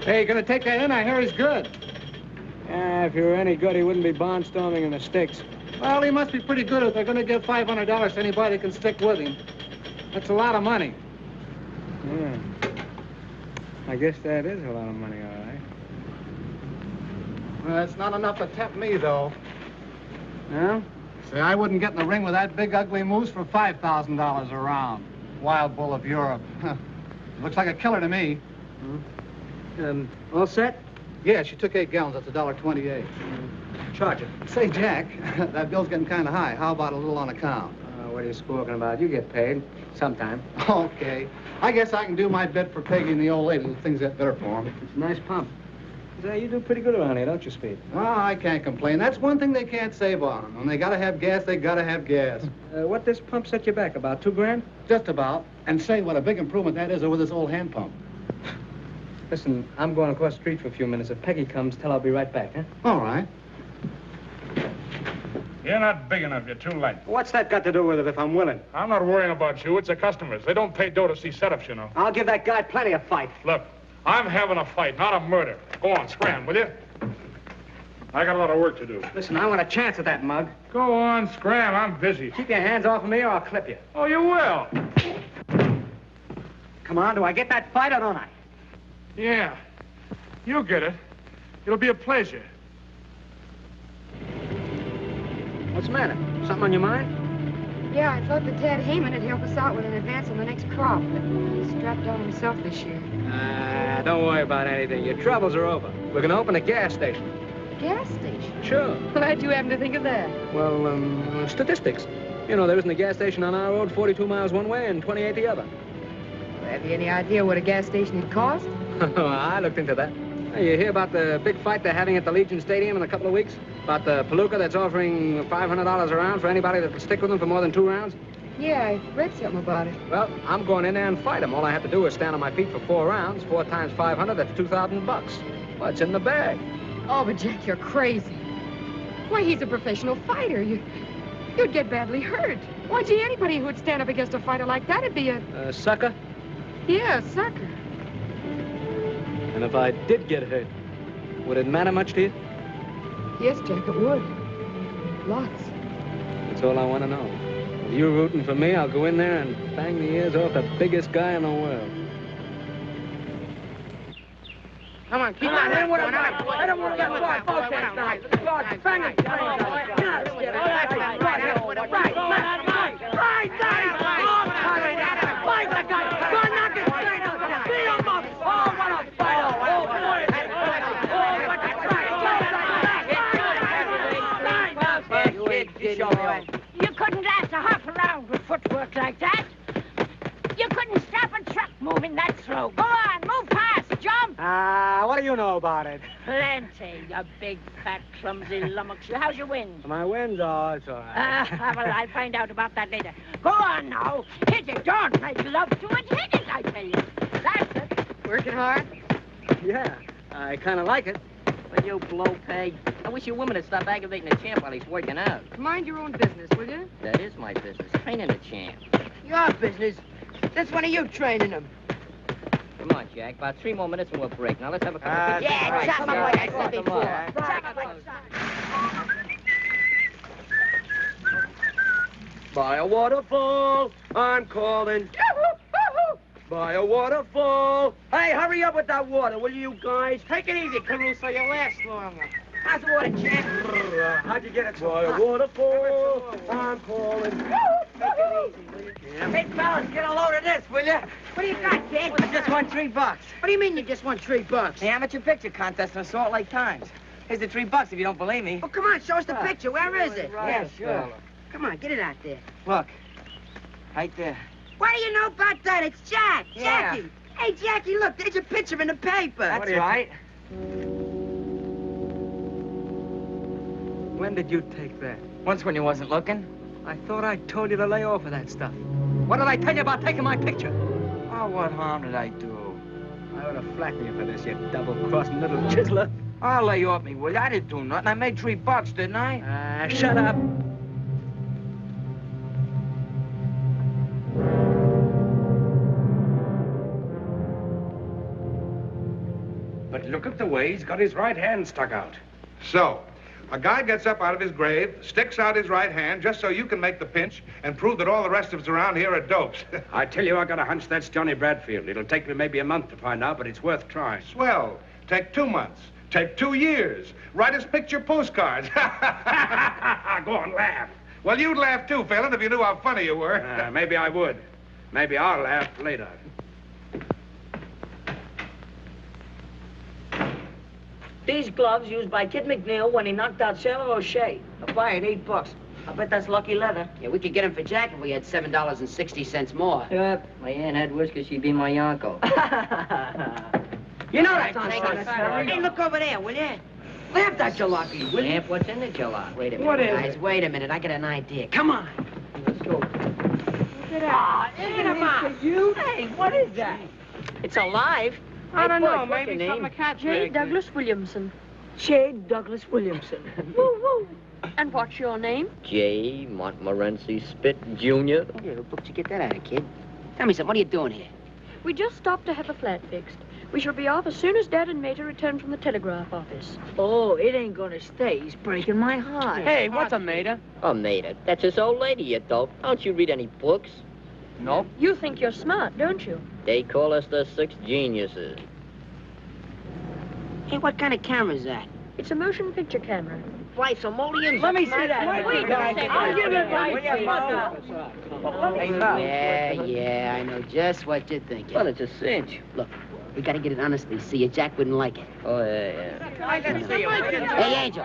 Speaker 2: Hey, you gonna take that in? I hear he's good. If he were any good, he wouldn't be barnstorming in the sticks. Well, he must be pretty good if they're gonna give $500 to anybody that can stick with him. That's a lot of money. Yeah. I guess that is a lot of money, all right. Well, it's not enough to tempt me, though. No? Say, I wouldn't get in the ring with that big, ugly moose for $5,000 a round. Wild bull of Europe. Looks like a killer to me. All set? Yeah, she took 8 gallons. That's $1.28. Charge it. Say, Jack, that bill's getting kind of high. How about a little on account? What are you squawking about? You get paid. Sometime. Okay. I guess I can do my bit for Peggy and the old lady who thinks that better for him. It's a nice pump. Say, you do pretty good around here, don't you, Speed? Oh, I can't complain. That's one thing they can't save on them. When they gotta have gas, they gotta have gas. What this pump set you back, about $2 grand? Just about. And say, what a big improvement that is over this old hand pump. Listen, I'm going across the street for a few minutes. If Peggy comes, tell her I'll be right back, huh? All right.
Speaker 1: You're not big enough. You're too light.
Speaker 2: What's that got to do with it if I'm willing?
Speaker 1: I'm not worrying about you. It's the customers. They don't pay dough to see setups, you know.
Speaker 2: I'll give that guy plenty of fight.
Speaker 1: Look, I'm having a fight, not a murder. Go on, scram, will you? I got a lot of work to do.
Speaker 2: Listen, I want a chance at that mug.
Speaker 1: Go on, scram. I'm busy.
Speaker 2: Keep your hands off of me or I'll clip you.
Speaker 1: Oh, you will?
Speaker 2: Come on, do I get that fight or don't I?
Speaker 1: Yeah. You'll get it. It'll be a pleasure.
Speaker 2: What's the matter? Something on your mind?
Speaker 12: Yeah, I thought that Ted Heyman would help us out with an advance on the next crop, but he's strapped down himself this year.
Speaker 2: Don't worry about anything. Your troubles are over. We're going to open a gas station.
Speaker 12: Gas station?
Speaker 2: Sure.
Speaker 12: Glad you happen to think of that.
Speaker 2: Well, statistics. You know, there isn't a gas station on our road 42 miles one way and 28 the other.
Speaker 12: Have you any idea what a gas station would cost?
Speaker 2: I looked into that. Hey, you hear about the big fight they're having at the Legion Stadium in a couple of weeks? About the palooka that's offering $500 a round for anybody that will stick with them for more than 2 rounds?
Speaker 12: Yeah, I read something about it.
Speaker 2: Well, I'm going in there and fight them. All I have to do is stand on my feet for 4 rounds. 4 times 500, that's $2,000. Well, it's in the bag.
Speaker 12: Oh, but Jack, you're crazy. Why, he's a professional fighter. You'd get badly hurt. Why, gee, anybody who would stand up against a fighter like that would be
Speaker 2: a sucker?
Speaker 12: Yeah, a sucker.
Speaker 2: And if I did get hurt, would it matter much to you?
Speaker 12: Yes, Jack, it would. Lots.
Speaker 2: That's all I want to know. If you're rooting for me, I'll go in there and bang the ears off the biggest guy in the world.
Speaker 11: Come on, keep on. Let him want to get Claude. Both hands now. Claude, bang it. Fight the guy. Go knock it straight out. Beat him up. Oh, what a fight. Oh, boy.
Speaker 8: You couldn't last a half a round with footwork like that. You couldn't stop a truck moving that slow. Go on, move fast, jump.
Speaker 2: What do you know about it?
Speaker 8: Plenty, you big, fat, clumsy lummox. How's your wind?
Speaker 2: My wind's all, it's all right.
Speaker 8: Well, I'll find out about that later. Go on now. Hit it, don't make love to it. Hit it, I tell you. That's it.
Speaker 12: Working hard?
Speaker 2: Yeah, I kind of like it.
Speaker 10: But you blow peg. I wish your woman would stop aggravating the champ while he's working out.
Speaker 12: Mind your own business, will you?
Speaker 10: That is my business, training the champ.
Speaker 11: Your business. That's one of you training him.
Speaker 10: Come on, Jack. About 3 more minutes and we'll break. Now let's have a couple of pictures.
Speaker 11: Yeah, chop him like I said before.
Speaker 13: By a waterfall, I'm calling. By a waterfall. Hey, hurry up with that water, will you guys?
Speaker 11: Take it easy, Caruso. You'll last longer. How's the water, champ?
Speaker 13: How'd you get it? By a waterfall, I'm calling.
Speaker 11: Take it easy, will you? Hey, fellas, get a load of this, will you? What do you got, kid?
Speaker 10: I just won $3.
Speaker 11: What do you mean you just won $3?
Speaker 10: The amateur picture contest in Salt Lake Times. Here's the $3 if you don't believe me.
Speaker 11: Oh, come on, show us the picture. Where is it?
Speaker 10: Yeah, sure.
Speaker 11: Come on, get it out there.
Speaker 10: Look, right there.
Speaker 11: What do you know about that? It's Jack.
Speaker 10: Yeah.
Speaker 11: Jackie. Hey, Jackie, look, there's a picture in the paper.
Speaker 10: That's right.
Speaker 2: When did you take that?
Speaker 10: Once when you wasn't looking.
Speaker 2: I thought I told you to lay off of that stuff. What did I tell you about taking my picture?
Speaker 10: Oh, what harm did I do?
Speaker 2: I ought to flatten you for this, you double-crossing little chiseler.
Speaker 10: I'll lay off me, will you? I didn't do nothing. I made $3, didn't I?
Speaker 2: Shut up.
Speaker 10: But
Speaker 5: But look at the way he's got his right hand stuck out.
Speaker 4: So, a guy gets up out of his grave, sticks out his right hand just so you can make the pinch and prove that all the rest of us around here are dopes.
Speaker 5: I tell you, I got a hunch that's Johnny Bradfield. It'll take me maybe a month to find out, but it's worth trying.
Speaker 4: Swell. Take 2 months. Take 2 years. Write us picture postcards.
Speaker 5: Go on, laugh.
Speaker 4: Well, you'd laugh too, Phelan, if you knew how funny you were.
Speaker 5: Maybe I would. Maybe I'll laugh later.
Speaker 14: These gloves used by Kid McNeil when he knocked out Sailor O'Shea. I buy at $8. I bet that's lucky leather.
Speaker 11: Yeah, we could get him for Jack if we had $7.60 more.
Speaker 10: Yep. My aunt had whiskers, she'd be my uncle.
Speaker 14: You know that's on
Speaker 11: Take it. Hey, look over there, will you?
Speaker 14: Laugh that jalopy, will you?
Speaker 11: Lamp, what's in the jalop? Wait a minute,
Speaker 14: What is
Speaker 11: guys.
Speaker 14: it?
Speaker 11: Wait a minute. I got an idea. Come on.
Speaker 14: Let's go. Isn't it you? Hey, what is that?
Speaker 8: It's alive.
Speaker 14: I don't know.
Speaker 8: What's
Speaker 14: Maybe
Speaker 8: the
Speaker 14: something
Speaker 8: name?
Speaker 14: a cat
Speaker 8: J.
Speaker 14: dragged.
Speaker 8: Douglas Williamson.
Speaker 14: J. Douglas Williamson.
Speaker 8: Woo woo. And what's your name?
Speaker 10: J. Montmorency Spit, Jr.
Speaker 11: Yeah, who booked you get that out of, kid? Tell me something. What are you doing here?
Speaker 8: We just stopped to have a flat fixed. We shall be off as soon as Dad and Mater return from the telegraph office.
Speaker 14: Oh, it ain't gonna stay. He's breaking my heart. Hey, what's a mater?
Speaker 10: Oh, Mater, that's his old lady, you dope. Don't you read any books?
Speaker 14: Nope.
Speaker 8: You think you're smart, don't you?
Speaker 10: They call us the 6 geniuses.
Speaker 11: Hey, what kind of camera is that?
Speaker 8: It's a motion picture camera.
Speaker 11: Fly some mullions?
Speaker 14: Let me see that.
Speaker 8: Wait,
Speaker 14: I'll give it right
Speaker 11: Yeah, I know just what you're thinking.
Speaker 10: Well, it's a cinch.
Speaker 11: Look, we gotta get it honestly. See, Jack wouldn't like it.
Speaker 10: Oh, yeah.
Speaker 11: Hey, Angel.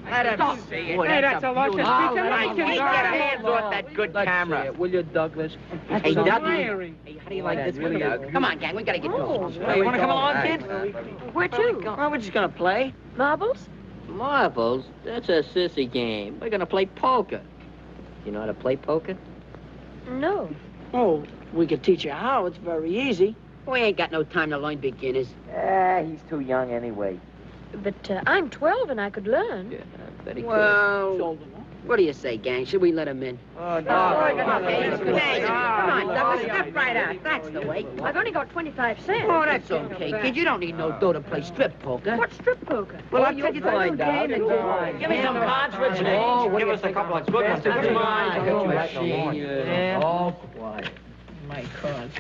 Speaker 14: Let him see it. Hey, that's a luscious piece of bacon.
Speaker 11: Get your hands off that good camera.
Speaker 10: Will you, Douglas?
Speaker 11: Hey, Dougie. Hey, how do you like this video? Come on, gang. We gotta get going.
Speaker 14: Hey, you wanna come along, kid?
Speaker 8: Where to?
Speaker 14: Oh, we're just gonna play.
Speaker 8: Marbles?
Speaker 10: Marbles? That's a sissy game. We're gonna play poker. You know how to play poker?
Speaker 8: No.
Speaker 14: Oh, we could teach you how. It's very easy.
Speaker 11: We ain't got no time to learn beginners.
Speaker 10: He's too young anyway.
Speaker 8: But I'm 12 and I could learn.
Speaker 10: Yeah, very
Speaker 11: Well, what do you say, gang? Should we let him in?
Speaker 14: Oh, no.
Speaker 11: Come on, Douglas, step right out. That's the way.
Speaker 8: I've only got 25 cents.
Speaker 11: Oh, that's okay, kid. You don't need no dough to play strip poker.
Speaker 8: What's strip poker?
Speaker 11: Well, I'll tell you the little game and
Speaker 14: Give me some cards, Richard.
Speaker 2: Give us a couple of good ones.
Speaker 14: Come on.
Speaker 10: All quiet.
Speaker 14: My cards.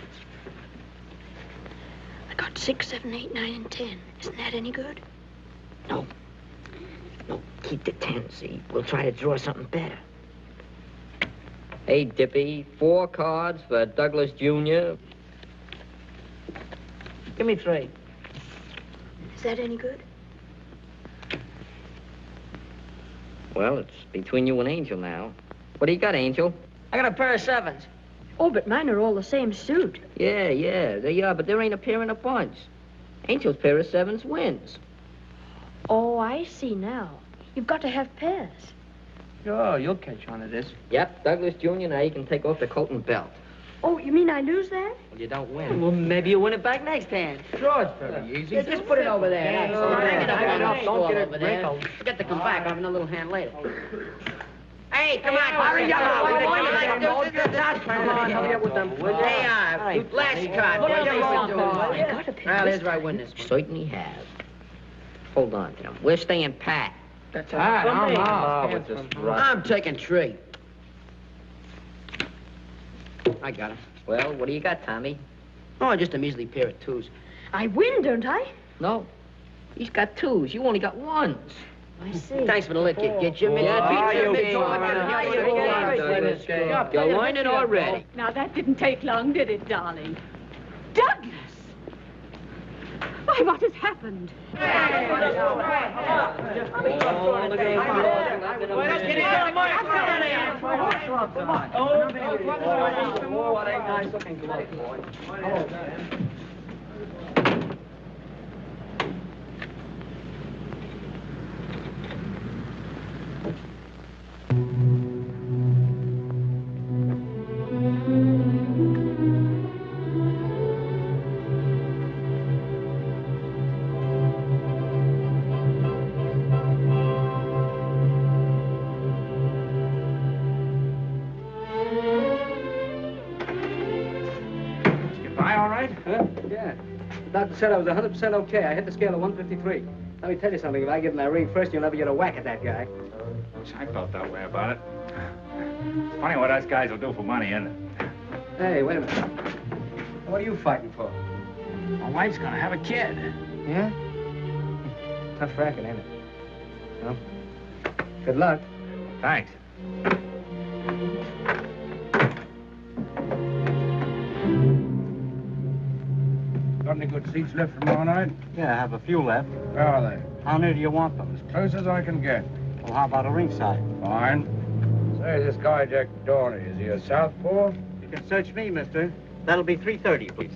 Speaker 8: I got 6, 7, 8, 9, and 10. Isn't that any good?
Speaker 14: No, keep the 10, see? We'll try to draw something better.
Speaker 10: Hey, Dippy, 4 cards for Douglas Jr.
Speaker 14: Give me 3.
Speaker 8: Is that any good?
Speaker 10: Well, it's between you and Angel now. What do you got, Angel?
Speaker 14: I got a pair of 7s.
Speaker 8: Oh, but mine are all the same suit.
Speaker 10: Yeah, they are, but there ain't a pair in a bunch. Angel's pair of 7s wins.
Speaker 8: Oh, I see now. You've got to have pairs.
Speaker 14: Oh, you'll catch on to this.
Speaker 10: Yep, Douglas Jr. Now you can take off the coat and belt.
Speaker 8: Oh, you mean I lose that?
Speaker 10: Well, you don't win.
Speaker 14: Well, maybe you win it back next hand.
Speaker 10: Sure, it's very easy.
Speaker 11: Yeah, just put it over there.
Speaker 14: Yeah,
Speaker 11: That's all. Hang it up on the
Speaker 14: don't get it
Speaker 11: over there.
Speaker 14: wrinkled.
Speaker 11: Forget to come back. I'll have another little hand later. Hey, come on.
Speaker 14: Hurry up.
Speaker 11: Come on,
Speaker 14: hurry up with them.
Speaker 11: Hey, last card. What are you doing? Well, here's where I win this one.
Speaker 10: Certainly have. Hold on, Tim. We're staying pat.
Speaker 14: That's I'm
Speaker 11: I'm taking 3. I got him.
Speaker 10: Well, what do you got, Tommy?
Speaker 11: Oh, just a measly pair of 2s.
Speaker 8: I win, don't I?
Speaker 10: No. He's got 2s. You only got 1s.
Speaker 8: I see.
Speaker 11: Thanks for the lick, you get Jimmy.
Speaker 10: You're learning already.
Speaker 3: Now, that didn't take long, did it, darling? Douglas! Why, what has happened?
Speaker 2: doctor said I was 100% okay. I hit the scale of 153. Let me tell you something. If I give him that ring first, you'll never get a whack at that guy.
Speaker 6: Wish I felt that way about it. It's funny what us guys will do for money, isn't it?
Speaker 2: Hey, wait a minute. What are you fighting for?
Speaker 6: My wife's gonna have a kid.
Speaker 2: Yeah? Tough racket, ain't it? Well, good luck.
Speaker 6: Thanks.
Speaker 5: Got any good seats left for tomorrow night?
Speaker 15: Yeah, I have a few left.
Speaker 5: Where are they?
Speaker 15: How near do you want them?
Speaker 5: As close as I can get.
Speaker 15: Well, how about a ringside?
Speaker 5: Fine. Say, this guy Jack Dorney, is he a southpaw?
Speaker 15: You can search me, mister. That'll be 330, please.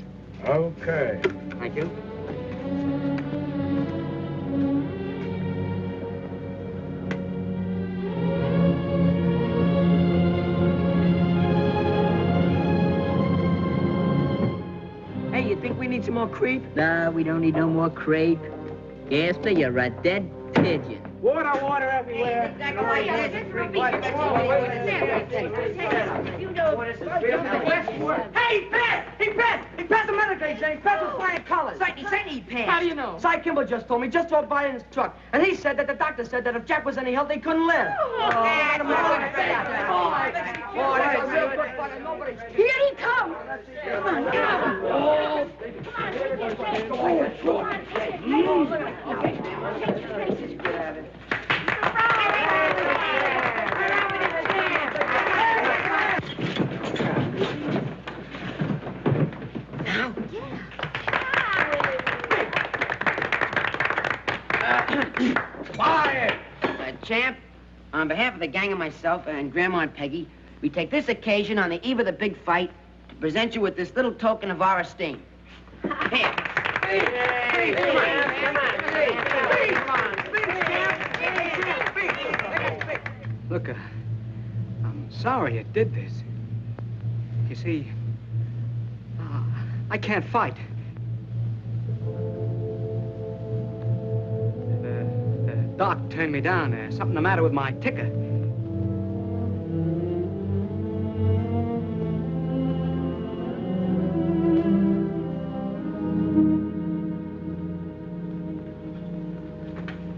Speaker 5: Okay.
Speaker 15: Thank you.
Speaker 14: Hey, you think we need some more creep?
Speaker 11: Nah, we don't need no more crepe. Gaster, you're a dead pigeon.
Speaker 14: Water everywhere. Hey, he passed! He passed the medical exam. He passed with flying colors.
Speaker 11: He said he passed.
Speaker 14: How do you know? Cy Kimball just told me, just drove by in his truck. And he said that the doctor said that if Jack was any help, he couldn't live.
Speaker 3: Here he comes. Come on, now.
Speaker 14: Quiet!
Speaker 11: Champ, on behalf of the gang and myself and Grandma and Peggy, we take this occasion on the eve of the big fight to present you with this little token of our esteem. Here.
Speaker 2: Look, I'm sorry it did this. You see, I can't fight. The doc turned me down. There's something the matter with my ticker.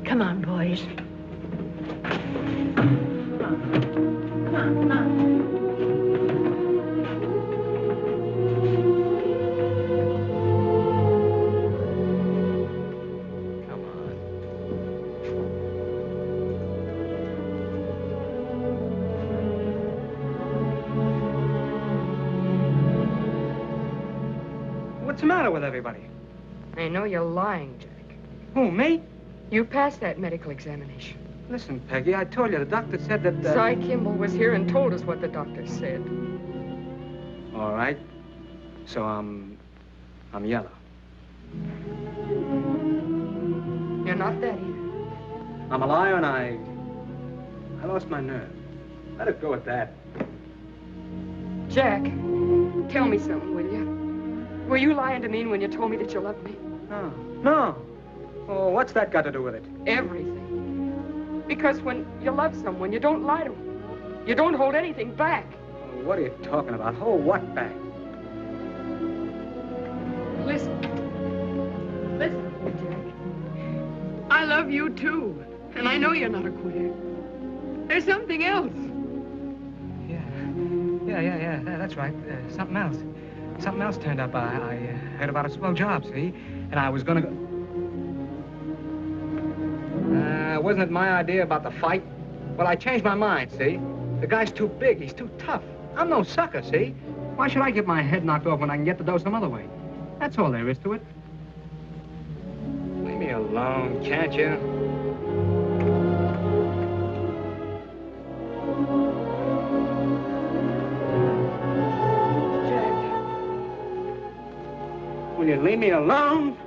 Speaker 8: Come on, boys.
Speaker 2: What's the matter with everybody?
Speaker 12: I know you're lying, Jack.
Speaker 2: Who, me?
Speaker 12: You passed that medical examination.
Speaker 2: Listen, Peggy, I told you the doctor said that...
Speaker 12: Cy Kimball was here and told us what the doctor said.
Speaker 2: All right. So I'm yellow.
Speaker 12: You're not that either.
Speaker 2: I'm a liar and I lost my nerve. Let it go at that.
Speaker 12: Jack, tell me something, will you? Were you lying to me when you told me that you loved me?
Speaker 2: No. Oh, what's that got to do with it?
Speaker 12: Everything. Because when you love someone, you don't lie to them. You don't hold anything back.
Speaker 2: Oh, what are you talking about? Hold what back?
Speaker 12: Listen, Jack. I love you, too. And I know you're not a quitter. There's something else.
Speaker 2: Yeah, that's right. Something else. Something else turned up. I heard about a swell job, see? And I was gonna go... wasn't it my idea about the fight? Well, I changed my mind, see? The guy's too big. He's too tough. I'm no sucker, see? Why should I get my head knocked off when I can get the dough some other way? That's all there is to it. Leave me alone, can't you? Will you leave me alone?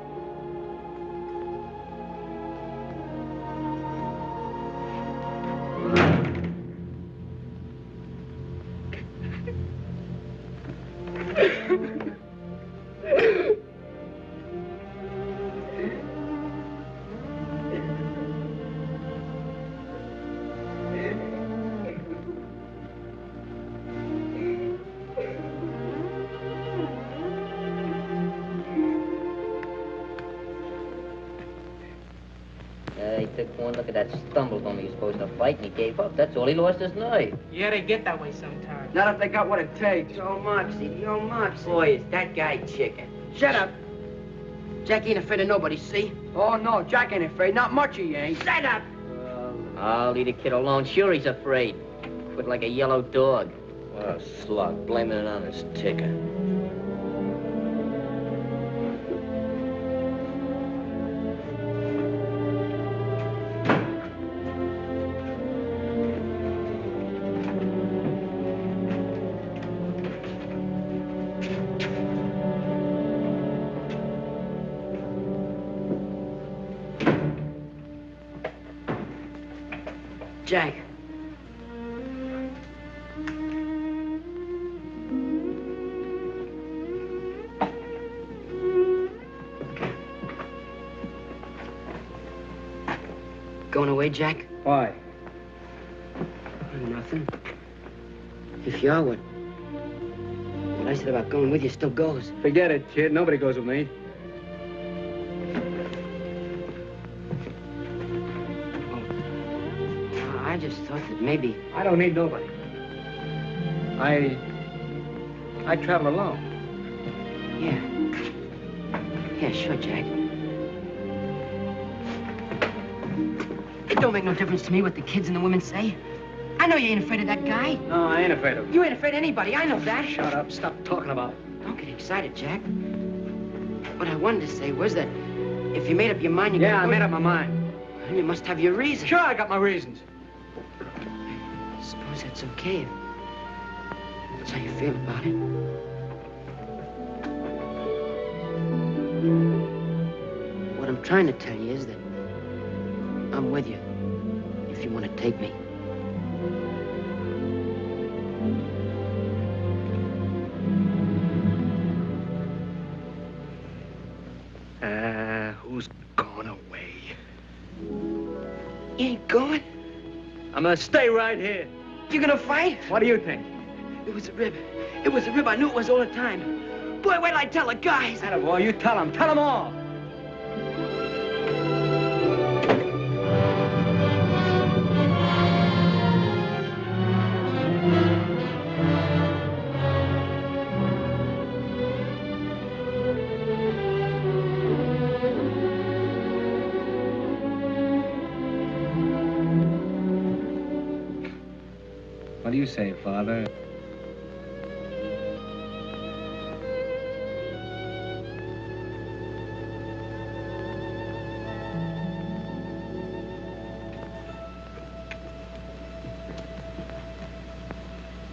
Speaker 16: took one look at that stumble told me he was supposed to fight, and he gave up. That's all. He lost his nerve.
Speaker 2: Yeah, they get that way sometimes.
Speaker 10: Not if they got what it takes. The old Moxie, the old Moxie.
Speaker 16: Boy, is that guy chicken.
Speaker 11: Shut up. Jack ain't afraid of nobody, see?
Speaker 10: Oh, no, Jack ain't afraid. Not much he ain't.
Speaker 11: Shut up.
Speaker 16: I'll leave the kid alone. Sure, he's afraid. Quit like a yellow dog. What a slug, blaming it on his ticker.
Speaker 11: Jack. Going away, Jack?
Speaker 2: Why?
Speaker 11: Nothing. If you are, what I said about going with you still goes.
Speaker 2: Forget it, kid. Nobody goes with me.
Speaker 11: I just thought that maybe...
Speaker 2: I don't need nobody. I travel alone.
Speaker 11: Yeah. Yeah, sure, Jack. It don't make no difference to me what the kids and the women say. I know you ain't afraid of that guy.
Speaker 2: No, I ain't afraid of him.
Speaker 11: You ain't afraid of anybody. I know that.
Speaker 2: Shut up. Stop talking about it.
Speaker 11: Don't get excited, Jack. What I wanted to say was that if you made up your mind,
Speaker 2: I made up my mind.
Speaker 11: And you must have your reasons.
Speaker 2: Sure, I got my reasons.
Speaker 11: Suppose that's okay. That's how you feel about it. What I'm trying to tell you is that I'm with you if you want to take me.
Speaker 2: Who's going away?
Speaker 11: You ain't going?
Speaker 2: I'm gonna stay right here.
Speaker 11: You gonna fight?
Speaker 2: What do you think?
Speaker 11: It was a rib. It was a rib. I knew it was all the time. Boy, wait till I tell the guys.
Speaker 2: Boy, you tell them. Tell them all. What do you say, Father?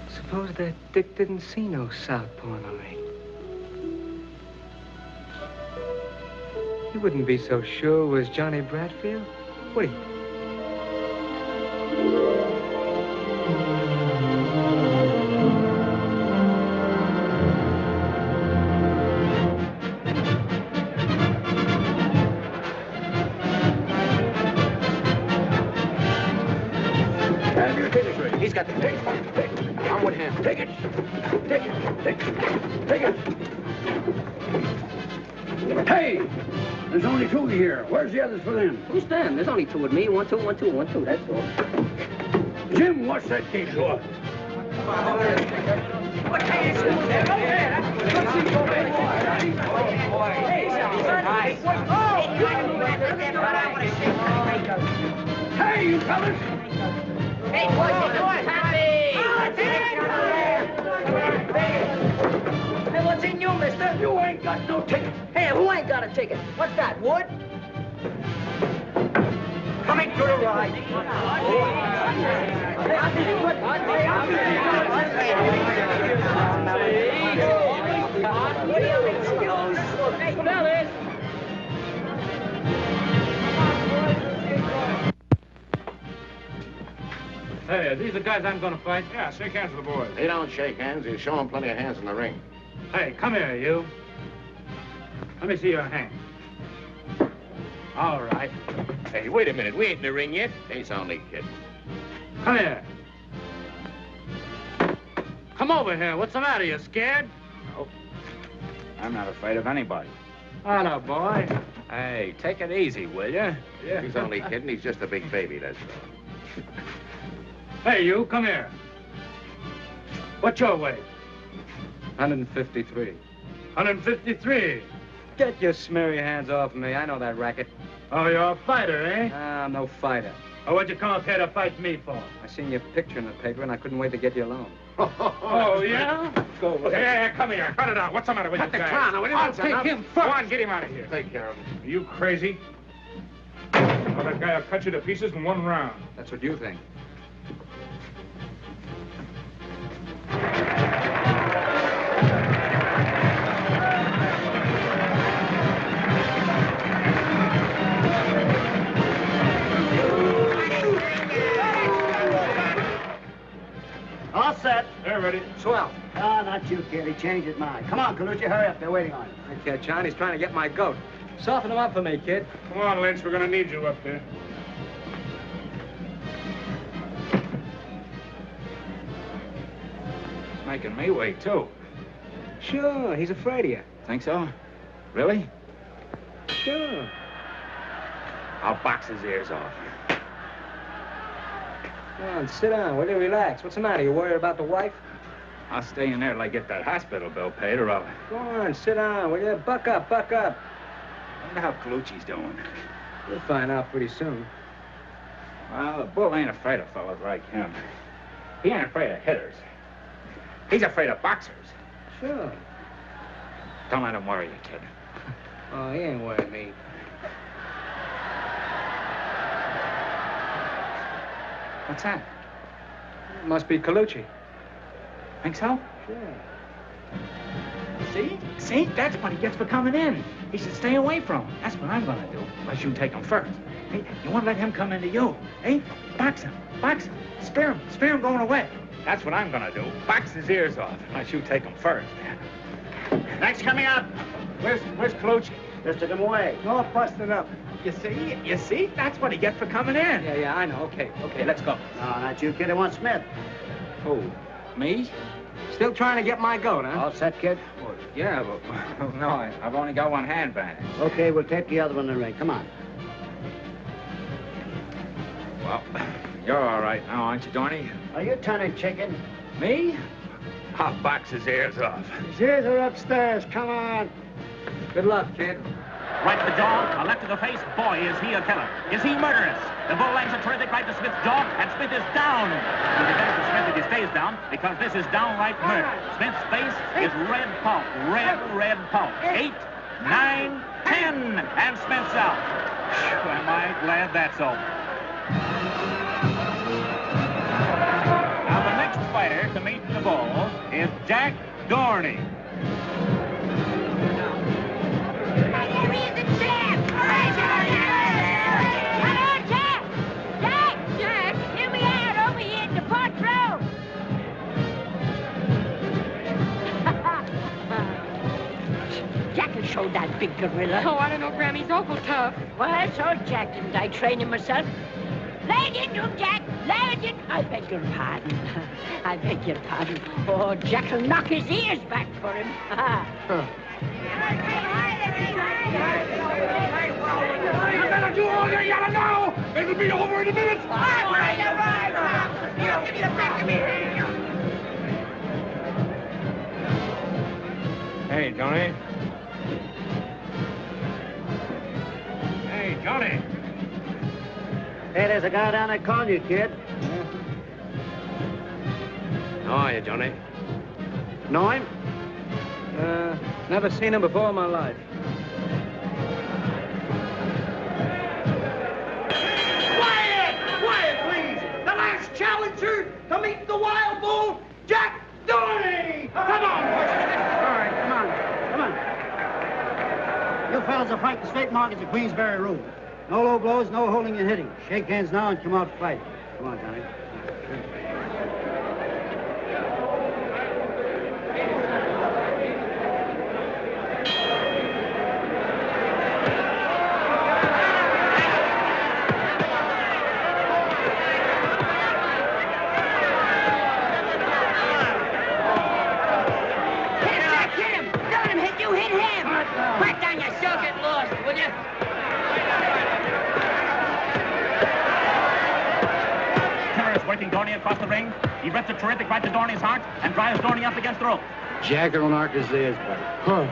Speaker 2: Suppose that Dick didn't see no southpaw on me. He wouldn't be so sure it was Johnny Bradfield, would he?
Speaker 9: He's got the ticket. I'm with him. Take it. Take it. Take it. Take it.
Speaker 13: Hey! There's only two here. Where's the others for them?
Speaker 16: Who's them? There's only two with me. 1, 2, 1, 2, 1, 2. That's all.
Speaker 13: Jim, what's that gate for? Hey, you fellas!
Speaker 8: Hey, boys, happy!
Speaker 14: Hey, what's in you, mister?
Speaker 13: You ain't got no ticket.
Speaker 14: Hey, who ain't got a ticket? What's that, Wood? Coming to the right.
Speaker 1: Hey, are these the guys I'm gonna fight?
Speaker 4: Yeah, shake hands with the boys.
Speaker 9: They don't shake hands. You show them plenty of hands in the ring.
Speaker 1: Hey, come here, you. Let me see your hand. All right.
Speaker 9: Hey, wait a minute. We ain't in the ring yet. He's only kidding.
Speaker 1: Come here. Come over here. What's the matter? You scared?
Speaker 15: I'm not afraid of anybody.
Speaker 1: Hello, boy.
Speaker 5: Hey, take it easy, will you?
Speaker 9: Yeah. He's only kidding. He's just a big baby, that's all.
Speaker 6: Hey, you, come here. What's your weight?
Speaker 2: 153.
Speaker 6: 153.
Speaker 2: Get your smeary hands off me. I know that racket.
Speaker 6: Oh, you're a fighter, eh?
Speaker 2: I'm no fighter.
Speaker 6: Oh, what'd you come up here to fight me for?
Speaker 2: I seen your picture in the paper, and I couldn't wait to get you alone.
Speaker 6: Oh, yeah?
Speaker 2: Go away.
Speaker 1: Hey, come here. Cut it out. What's the matter with you guys?
Speaker 6: I'll take him first.
Speaker 1: Go on, get him out of here.
Speaker 9: Take care of him.
Speaker 1: Are you crazy? Well, that guy will cut you to pieces in one round.
Speaker 4: That's what you think.
Speaker 15: All set.
Speaker 1: They're ready.
Speaker 2: Swell.
Speaker 15: Oh, not you, kid. He changed his mind. Come on, Colucci, hurry up. They're waiting on you.
Speaker 2: Okay, John, he's trying to get my goat. Soften him up for me, kid.
Speaker 1: Come on, Lynch. We're going to need you up there.
Speaker 5: He's making me wait, too.
Speaker 2: Sure, he's afraid of you.
Speaker 5: Think so? Really?
Speaker 2: Sure.
Speaker 5: I'll box his ears off.
Speaker 2: Come on, sit down. Will you relax? What's the matter? You worried about the wife?
Speaker 5: I'll stay in there till I get that hospital bill paid, or I'll...
Speaker 2: Go on, sit down, will you? Buck up, buck up.
Speaker 5: I wonder how Colucci's doing.
Speaker 2: You'll find out pretty soon.
Speaker 5: Well, the bull ain't afraid of fellas like him. He ain't afraid of hitters. He's afraid of boxers.
Speaker 2: Sure.
Speaker 5: Don't let him worry you, kid.
Speaker 2: Oh, he ain't worrying me.
Speaker 5: What's that?
Speaker 2: It must be Colucci.
Speaker 5: Think so?
Speaker 2: Sure.
Speaker 5: See? See? That's what he gets for coming in. He should stay away from him. That's what I'm gonna do. Unless you take him first. Hey, you won't let him come into you. Hey, box him. Box him. Spear him. Spear him going away. That's what I'm gonna do. Box his ears off. Unless you take him first.
Speaker 15: Next coming up.
Speaker 5: Where's Colucci?
Speaker 15: Just took him away. All busted up.
Speaker 5: You see? You see? That's what he gets for coming in.
Speaker 2: Yeah, I know. Okay, let's go.
Speaker 15: No, not you, kid. I want Smith.
Speaker 5: Who? Me?
Speaker 2: Still trying to get my goat, huh?
Speaker 15: All set, kid?
Speaker 5: Well, yeah, but no, I've only got one hand bandage.
Speaker 15: Okay, we'll tape the other one in the ring. Come on.
Speaker 5: Well, you're all right now, aren't you, Dorney?
Speaker 15: Are you turning chicken?
Speaker 5: Me? I'll box his ears off.
Speaker 15: His ears are upstairs. Come on.
Speaker 2: Good luck, kid.
Speaker 17: Right to the jaw, a left to the face. Boy, is he a killer. Is he murderous? The bull lands a terrific right to Smith's jaw, and Smith is down. It depends on Smith if he stays down, because this is downright murder. Smith's face is red pulp. Red pulp. 8, 9, 10, and Smith's out. Phew, am I glad that's over. Now, the next fighter to meet the bull is Jack Dorney.
Speaker 8: Jack will show that big gorilla.
Speaker 12: Oh, I don't know, Grammy's awful tough.
Speaker 8: Well, so Jack, didn't I train him myself? Lay it into him, Jack. Lay it in. I beg your pardon. I beg your pardon. Oh, Jack will knock his ears back for him.
Speaker 1: You better do all you gotta know. It'll be over in a minute.
Speaker 3: You give me the back of me.
Speaker 1: Hey, Johnny. Hey, Johnny.
Speaker 15: Hey, there's a guy down there calling you, kid.
Speaker 5: How are you, Johnny?
Speaker 15: Know him?
Speaker 2: Never seen him before in my life.
Speaker 13: Quiet, please! The last challenger to meet the wild bull, Jack Dorney! Come on,
Speaker 15: All right, come on. You fellas are fighting straight markets at Queensberry Road. No low blows, no holding and hitting. Shake hands now and come out to fight. Come on, Johnny.
Speaker 8: Hit him! Don't hit him! Hit him! Back down, you shall get lost, will you?
Speaker 17: striking Dorney across the ring. He rips a terrific right to Dorney's heart and drives Dorney up against the rope.
Speaker 5: Jack will knock his ears back. Huh.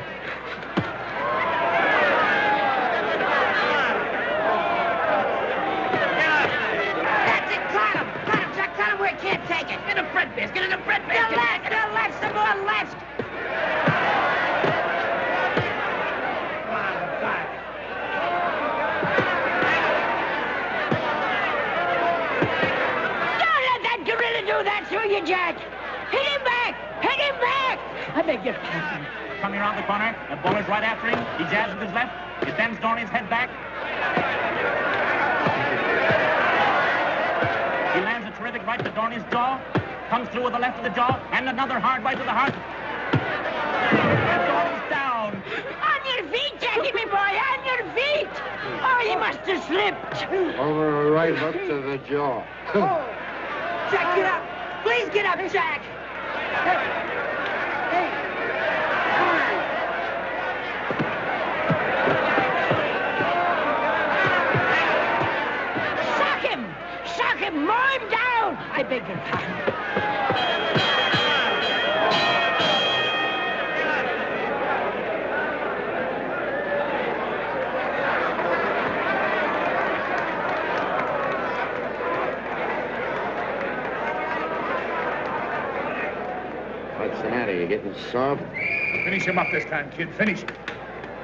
Speaker 11: That's it, cut him! Cut him, Jack, cut him where he can't take it!
Speaker 14: Get a bread basket, get in a bread basket.
Speaker 11: The left, some more left!
Speaker 8: Don't let that gorilla do that to you, Jack. Hit him back! Hit him back! I beg your pardon.
Speaker 17: Coming around the corner, the bowler's right after him. He jabs with his left. He bends Dorney's head back. He lands a terrific right to Dorney's jaw. Comes through with the left of the jaw, and another hard right to the heart. And Dorney's down.
Speaker 8: On your feet, Jackie, my boy, on your feet! Oh, he must have slipped.
Speaker 5: Over a right hook to the jaw.
Speaker 11: Jack, get up! Please get up, Jack! Hey, come on!
Speaker 8: Sock him! Sock him! Mow him down! I beg your pardon.
Speaker 5: What's the matter? You getting soft?
Speaker 4: Finish him up this time, kid. Finish him.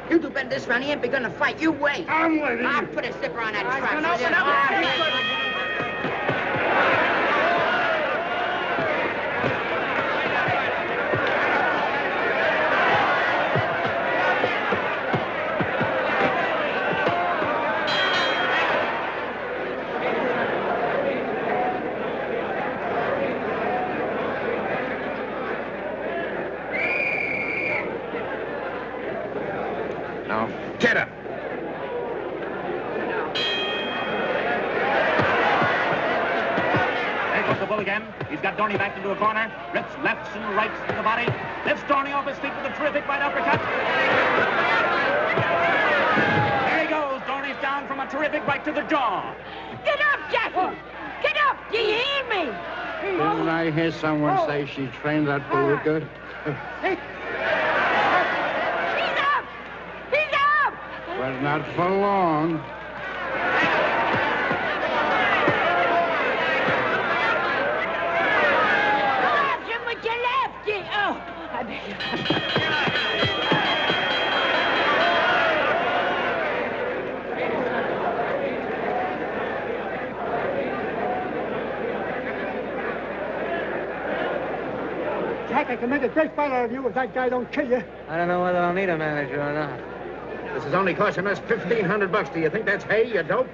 Speaker 11: You do better this round. He ain't begun to fight. You wait.
Speaker 4: I'm waiting.
Speaker 11: I'll put a zipper on that trap.
Speaker 14: Open up.
Speaker 4: Now, get up.
Speaker 17: There goes the bull again. He's got Dorney backed into a corner. Rips lefts and rights to the body. Lifts Dorney off his feet with a terrific right uppercut. There he goes. Dorney's down from a terrific right to the jaw.
Speaker 8: Get up, Jackie! Get up! Do you hear me?
Speaker 5: Didn't I hear someone say she trained that palooka?
Speaker 8: He's up! He's up!
Speaker 5: But not for long.
Speaker 8: Go after him with your lefty! Oh, I beg your pardon.
Speaker 15: Jack, I can make a great fight out of you if that guy don't kill you.
Speaker 2: I don't know whether I'll need a manager or not.
Speaker 5: This is only costing us $1,500. Do you think that's hay, you dope?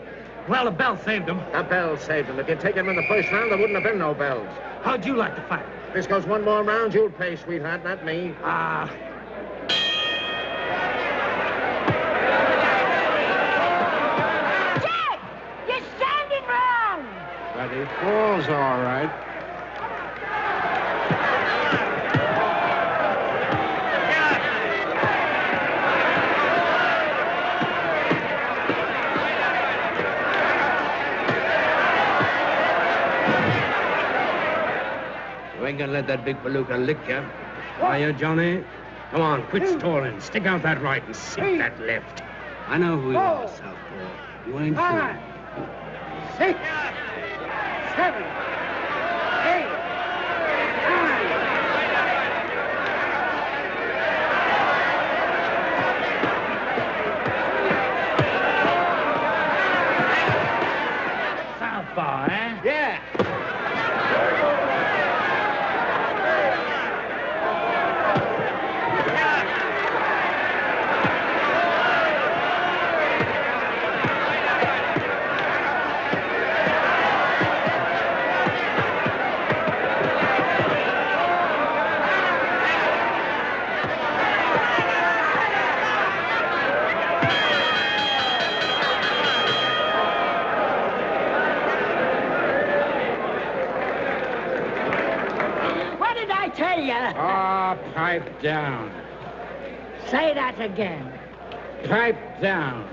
Speaker 6: Well, the bell saved him.
Speaker 5: The bell saved him. If you'd taken him in the first round, there wouldn't have been no bells.
Speaker 6: How'd you like to fight?
Speaker 5: If this goes one more round, you'll pay, sweetheart, not me.
Speaker 6: Ah.
Speaker 8: Jack! You're standing wrong!
Speaker 5: But he falls all right. You ain't gonna let that big palooka lick you.
Speaker 13: Are you, Johnny? Come on, quit stalling. Stick out that right and sink that left. I know who you are, Southpaw. You ain't
Speaker 15: Five,
Speaker 13: fool.
Speaker 15: 6, 7, 8, 9.
Speaker 6: Southpaw, eh?
Speaker 15: Yeah.
Speaker 8: What did I tell you?
Speaker 5: Ah, pipe down.
Speaker 8: Say that again.
Speaker 5: Pipe down.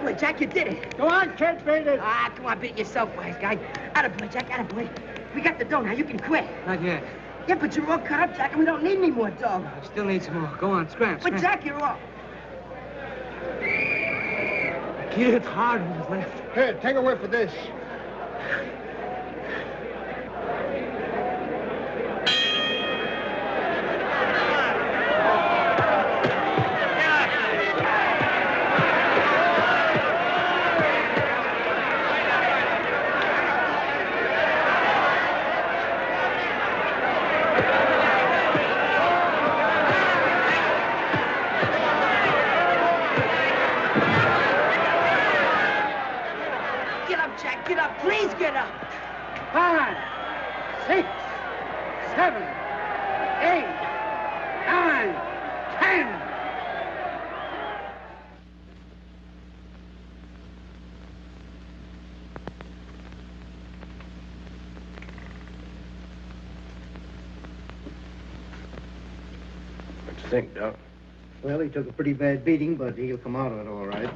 Speaker 11: Attaboy, Jack, you did it.
Speaker 15: Go on, kid, beat it.
Speaker 11: Ah, come on, beat it yourself, wise guy. Attaboy, Jack, attaboy. We got the dough now. You can quit.
Speaker 2: Not yet.
Speaker 11: Yeah, but you're all cut up, Jack, and we don't need any more dough.
Speaker 2: I still need some more. Go on, scram.
Speaker 11: But, Jack, you're all...
Speaker 2: Kid, it's hard on his left.
Speaker 15: Here, take a whiff of this.
Speaker 11: Get up, Jack, get up. Please get up.
Speaker 15: 5, 6, 7, 8, 9, 10.
Speaker 5: What do you think, Doc?
Speaker 15: Well, he took a pretty bad beating, but he'll come out of it all right.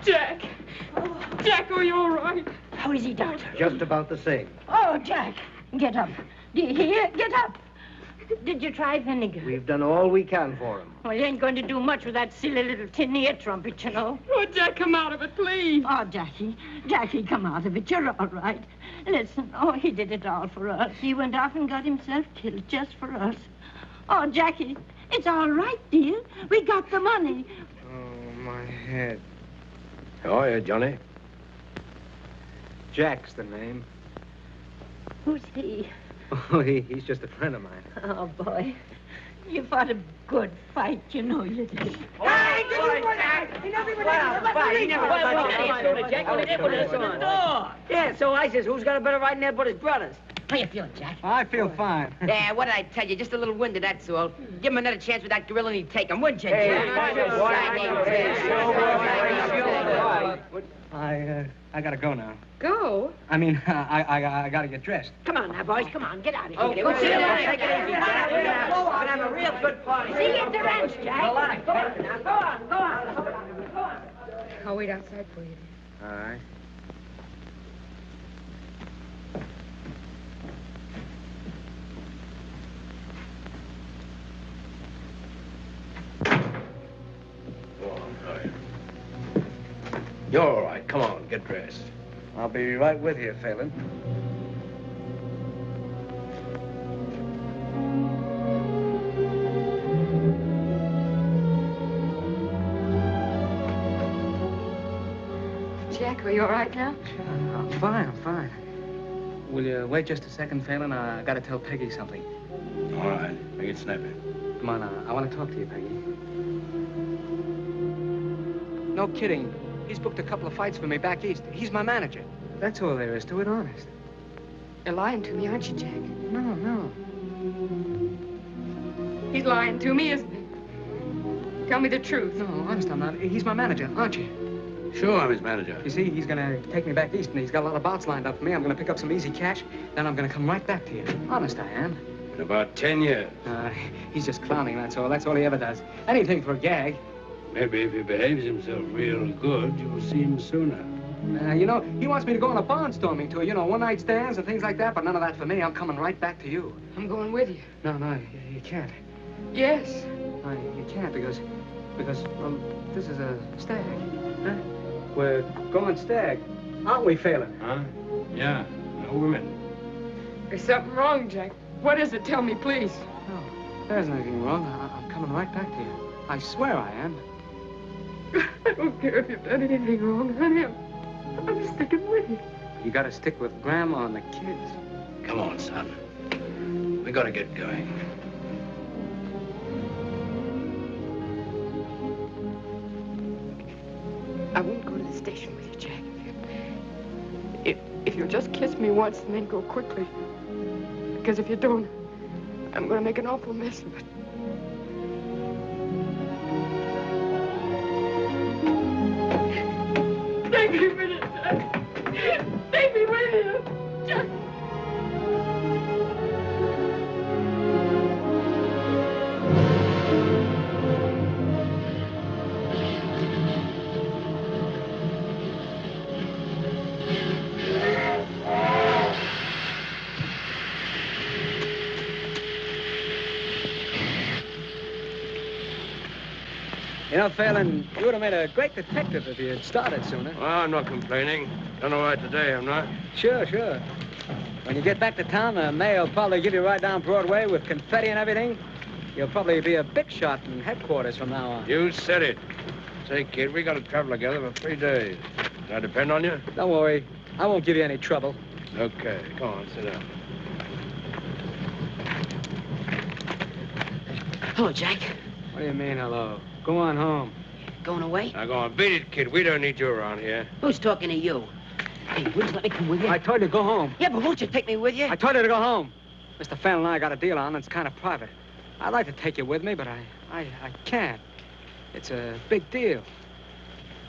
Speaker 12: Jack! Jack, are you all right?
Speaker 8: How is he, Doctor?
Speaker 15: Just about the same.
Speaker 8: Oh, Jack, get up. Do you hear? Get up. Did you try vinegar?
Speaker 15: We've done all we can for him.
Speaker 8: Well, you ain't going to do much with that silly little tin ear trumpet, you know.
Speaker 12: Oh, Jack, come out of it, please.
Speaker 8: Oh, Jackie, come out of it. You're all right. Listen, he did it all for us. He went off and got himself killed just for us. Oh, Jackie, it's all right, dear. We got the money.
Speaker 2: Oh, my head.
Speaker 5: How are you, Johnny?
Speaker 2: Jack's the name.
Speaker 8: Who's he?
Speaker 2: Oh, he's just a friend of mine.
Speaker 8: Oh, boy. You fought a good fight, you know you did.
Speaker 11: Hey, did you want that? He never even
Speaker 14: Yeah, so I says, who's got a better ride in there but his brothers?
Speaker 11: How you feeling, Jack?
Speaker 2: I feel fine.
Speaker 11: Yeah, what did I tell you? Just a little winded, that's all. Give him another chance with that gorilla and he'd take him, wouldn't you, Jack?
Speaker 2: I gotta go now.
Speaker 12: Go?
Speaker 2: I mean, I gotta get dressed.
Speaker 8: Come on now, boys. Come on. Get out of here.
Speaker 11: Okay,
Speaker 8: We'll see you
Speaker 11: take
Speaker 8: later.
Speaker 11: it easy, Jack. We're gonna have a real good party.
Speaker 8: See you at the ranch, Jack.
Speaker 11: Go on, go on.
Speaker 12: I'll wait outside for you.
Speaker 2: All right.
Speaker 5: You're all right. Come on, get dressed.
Speaker 2: I'll be right with you, Phelan.
Speaker 12: Jack, are you all right now?
Speaker 2: I'm fine. Will you wait just a second, Phelan? I gotta tell Peggy something.
Speaker 5: All right. Make it snappy.
Speaker 2: Come on, I want to talk to you, Peggy. No kidding. He's booked a couple of fights for me back east. He's my manager. That's all there is to it, honest.
Speaker 12: You're lying to me, aren't you, Jack?
Speaker 2: No.
Speaker 12: He's lying to me, isn't he? Tell me the truth.
Speaker 2: No, honest, I'm not. He's my manager, aren't you?
Speaker 5: Sure, I'm his manager.
Speaker 2: You see, he's gonna take me back east, and he's got a lot of bouts lined up for me. I'm gonna pick up some easy cash, then I'm gonna come right back to you. Honest, I am.
Speaker 5: In about 10 years.
Speaker 2: He's just clowning, that's all. That's all he ever does. Anything for a gag.
Speaker 5: Maybe if he behaves himself real good, you'll see him sooner.
Speaker 2: You know, he wants me to go on a barnstorming tour, you know, one-night stands and things like that, but none of that for me. I'm coming right back to you.
Speaker 12: I'm going with you.
Speaker 2: No, you can't.
Speaker 12: Yes.
Speaker 2: No, you can't because, well, this is a stag. Huh? We're going stag, aren't we, Phelan?
Speaker 5: Huh? Yeah, no women.
Speaker 12: There's something wrong, Jack. What is it? Tell me, please.
Speaker 2: No, there's nothing wrong. I'm coming right back to you. I swear I am.
Speaker 12: I don't care if you've done anything wrong, honey. I'm sticking with you.
Speaker 2: You gotta stick with Grandma and the kids.
Speaker 5: Come on, son. We gotta get going.
Speaker 12: I won't go to the station with you, Jack. If you'll just kiss me once and then go quickly. Because if you don't, I'm going to make an awful mess of it. Take me with you, Jack. Take me with you, Jack.
Speaker 2: Well, Phelan, you would have made a great detective if you had started sooner.
Speaker 5: Well, I'm not complaining. Done all right today, I'm not.
Speaker 2: Sure. When you get back to town, the mayor will probably give you right down Broadway with confetti and everything. You'll probably be a big shot in headquarters from now on.
Speaker 5: You said it. Say, kid, we got to travel together for 3 days. Can I depend on you?
Speaker 2: Don't worry. I won't give you any trouble.
Speaker 5: Okay, come on, sit down.
Speaker 11: Hello, Jack.
Speaker 2: What do you mean, hello? Go on home.
Speaker 11: Going away?
Speaker 5: Now, go on, beat it, kid. We don't need you around here.
Speaker 11: Who's talking to you? Hey, will you let me come with you?
Speaker 2: I told you to go home.
Speaker 11: Yeah, but won't you take me with you?
Speaker 2: I told you to go home. Mr. Phelan and I got a deal on, and it's kind of private. I'd like to take you with me, but I can't. It's a big deal.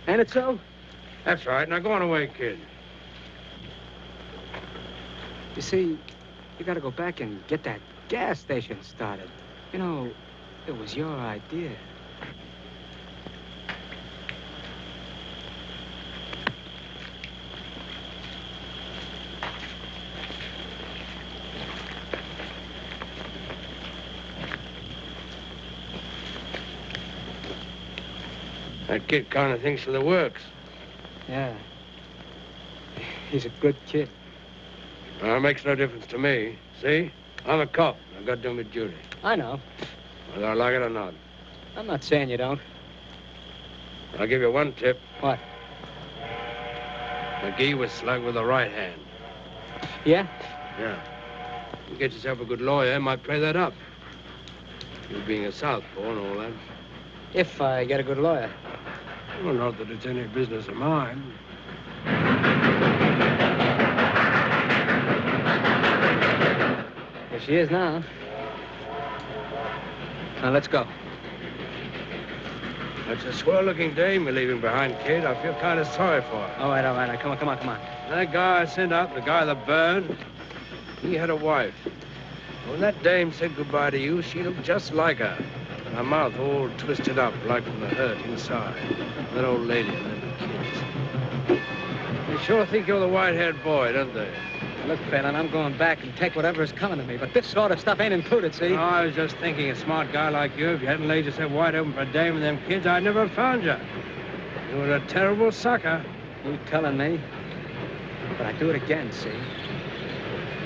Speaker 2: Ain't it so?
Speaker 5: That's right. Now, go on away, kid.
Speaker 2: You see, you got to go back and get that gas station started. You know, it was your idea.
Speaker 5: That kid kind of thinks of the works.
Speaker 2: Yeah. He's a good kid.
Speaker 5: Well, it makes no difference to me. See? I'm a cop. I've got to do my duty.
Speaker 2: I know.
Speaker 5: Whether I like it or not.
Speaker 2: I'm not saying you don't.
Speaker 5: I'll give you one tip.
Speaker 2: What?
Speaker 5: McGee was slugged with the right hand.
Speaker 2: Yeah?
Speaker 5: Yeah. You get yourself a good lawyer, might play that up. You being a southpaw and all that.
Speaker 2: If I get a good lawyer.
Speaker 5: Well, not that it's any business of mine.
Speaker 2: Here she is now. Now, let's go.
Speaker 5: That's a swell-looking dame you're leaving behind, kid. I feel kind of sorry for her.
Speaker 2: All right. Come on.
Speaker 5: That guy I sent out, the guy that burned, he had a wife. When that dame said goodbye to you, she looked just like her. Her mouth all twisted up, like from the hurt inside. That old lady and them kids. They sure think you're the white-haired boy, don't they?
Speaker 2: Look, Phelan, I'm going back and take whatever is coming to me, but this sort of stuff ain't included, see?
Speaker 5: No, I was just thinking, a smart guy like you, if you hadn't laid yourself wide open for a dame and them kids, I'd never have found you. You were a terrible sucker.
Speaker 2: You telling me? But I'd do it again, see?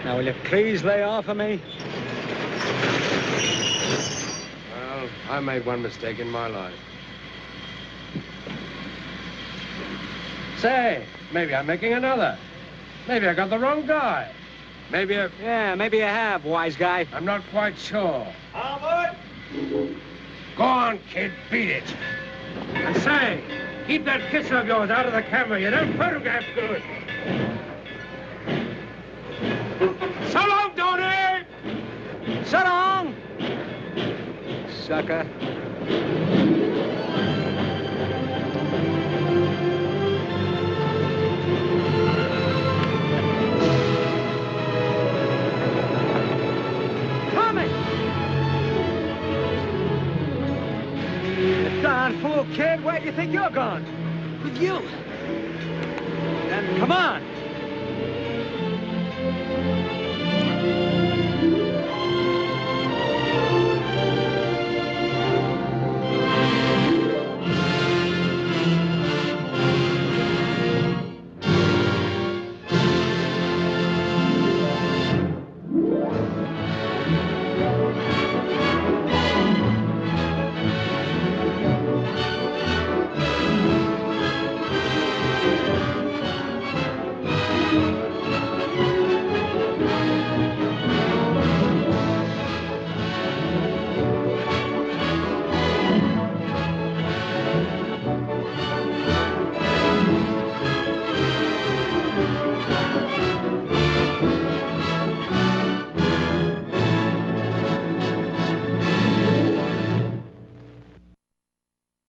Speaker 2: Now, will you please lay off of me?
Speaker 5: Well, I made one mistake in my life. Say, maybe I'm making another. Maybe I got the wrong guy. Maybe I...
Speaker 2: Yeah, maybe you have, wise guy.
Speaker 5: I'm not quite sure.
Speaker 13: Albert!
Speaker 5: Go on, kid, beat it. And say, keep that kiss of yours out of the camera. You don't photograph good. So long, Tony!
Speaker 2: So long! Sucker. Darn fool, kid. Where do you think you're going?
Speaker 11: With you.
Speaker 2: Then come on.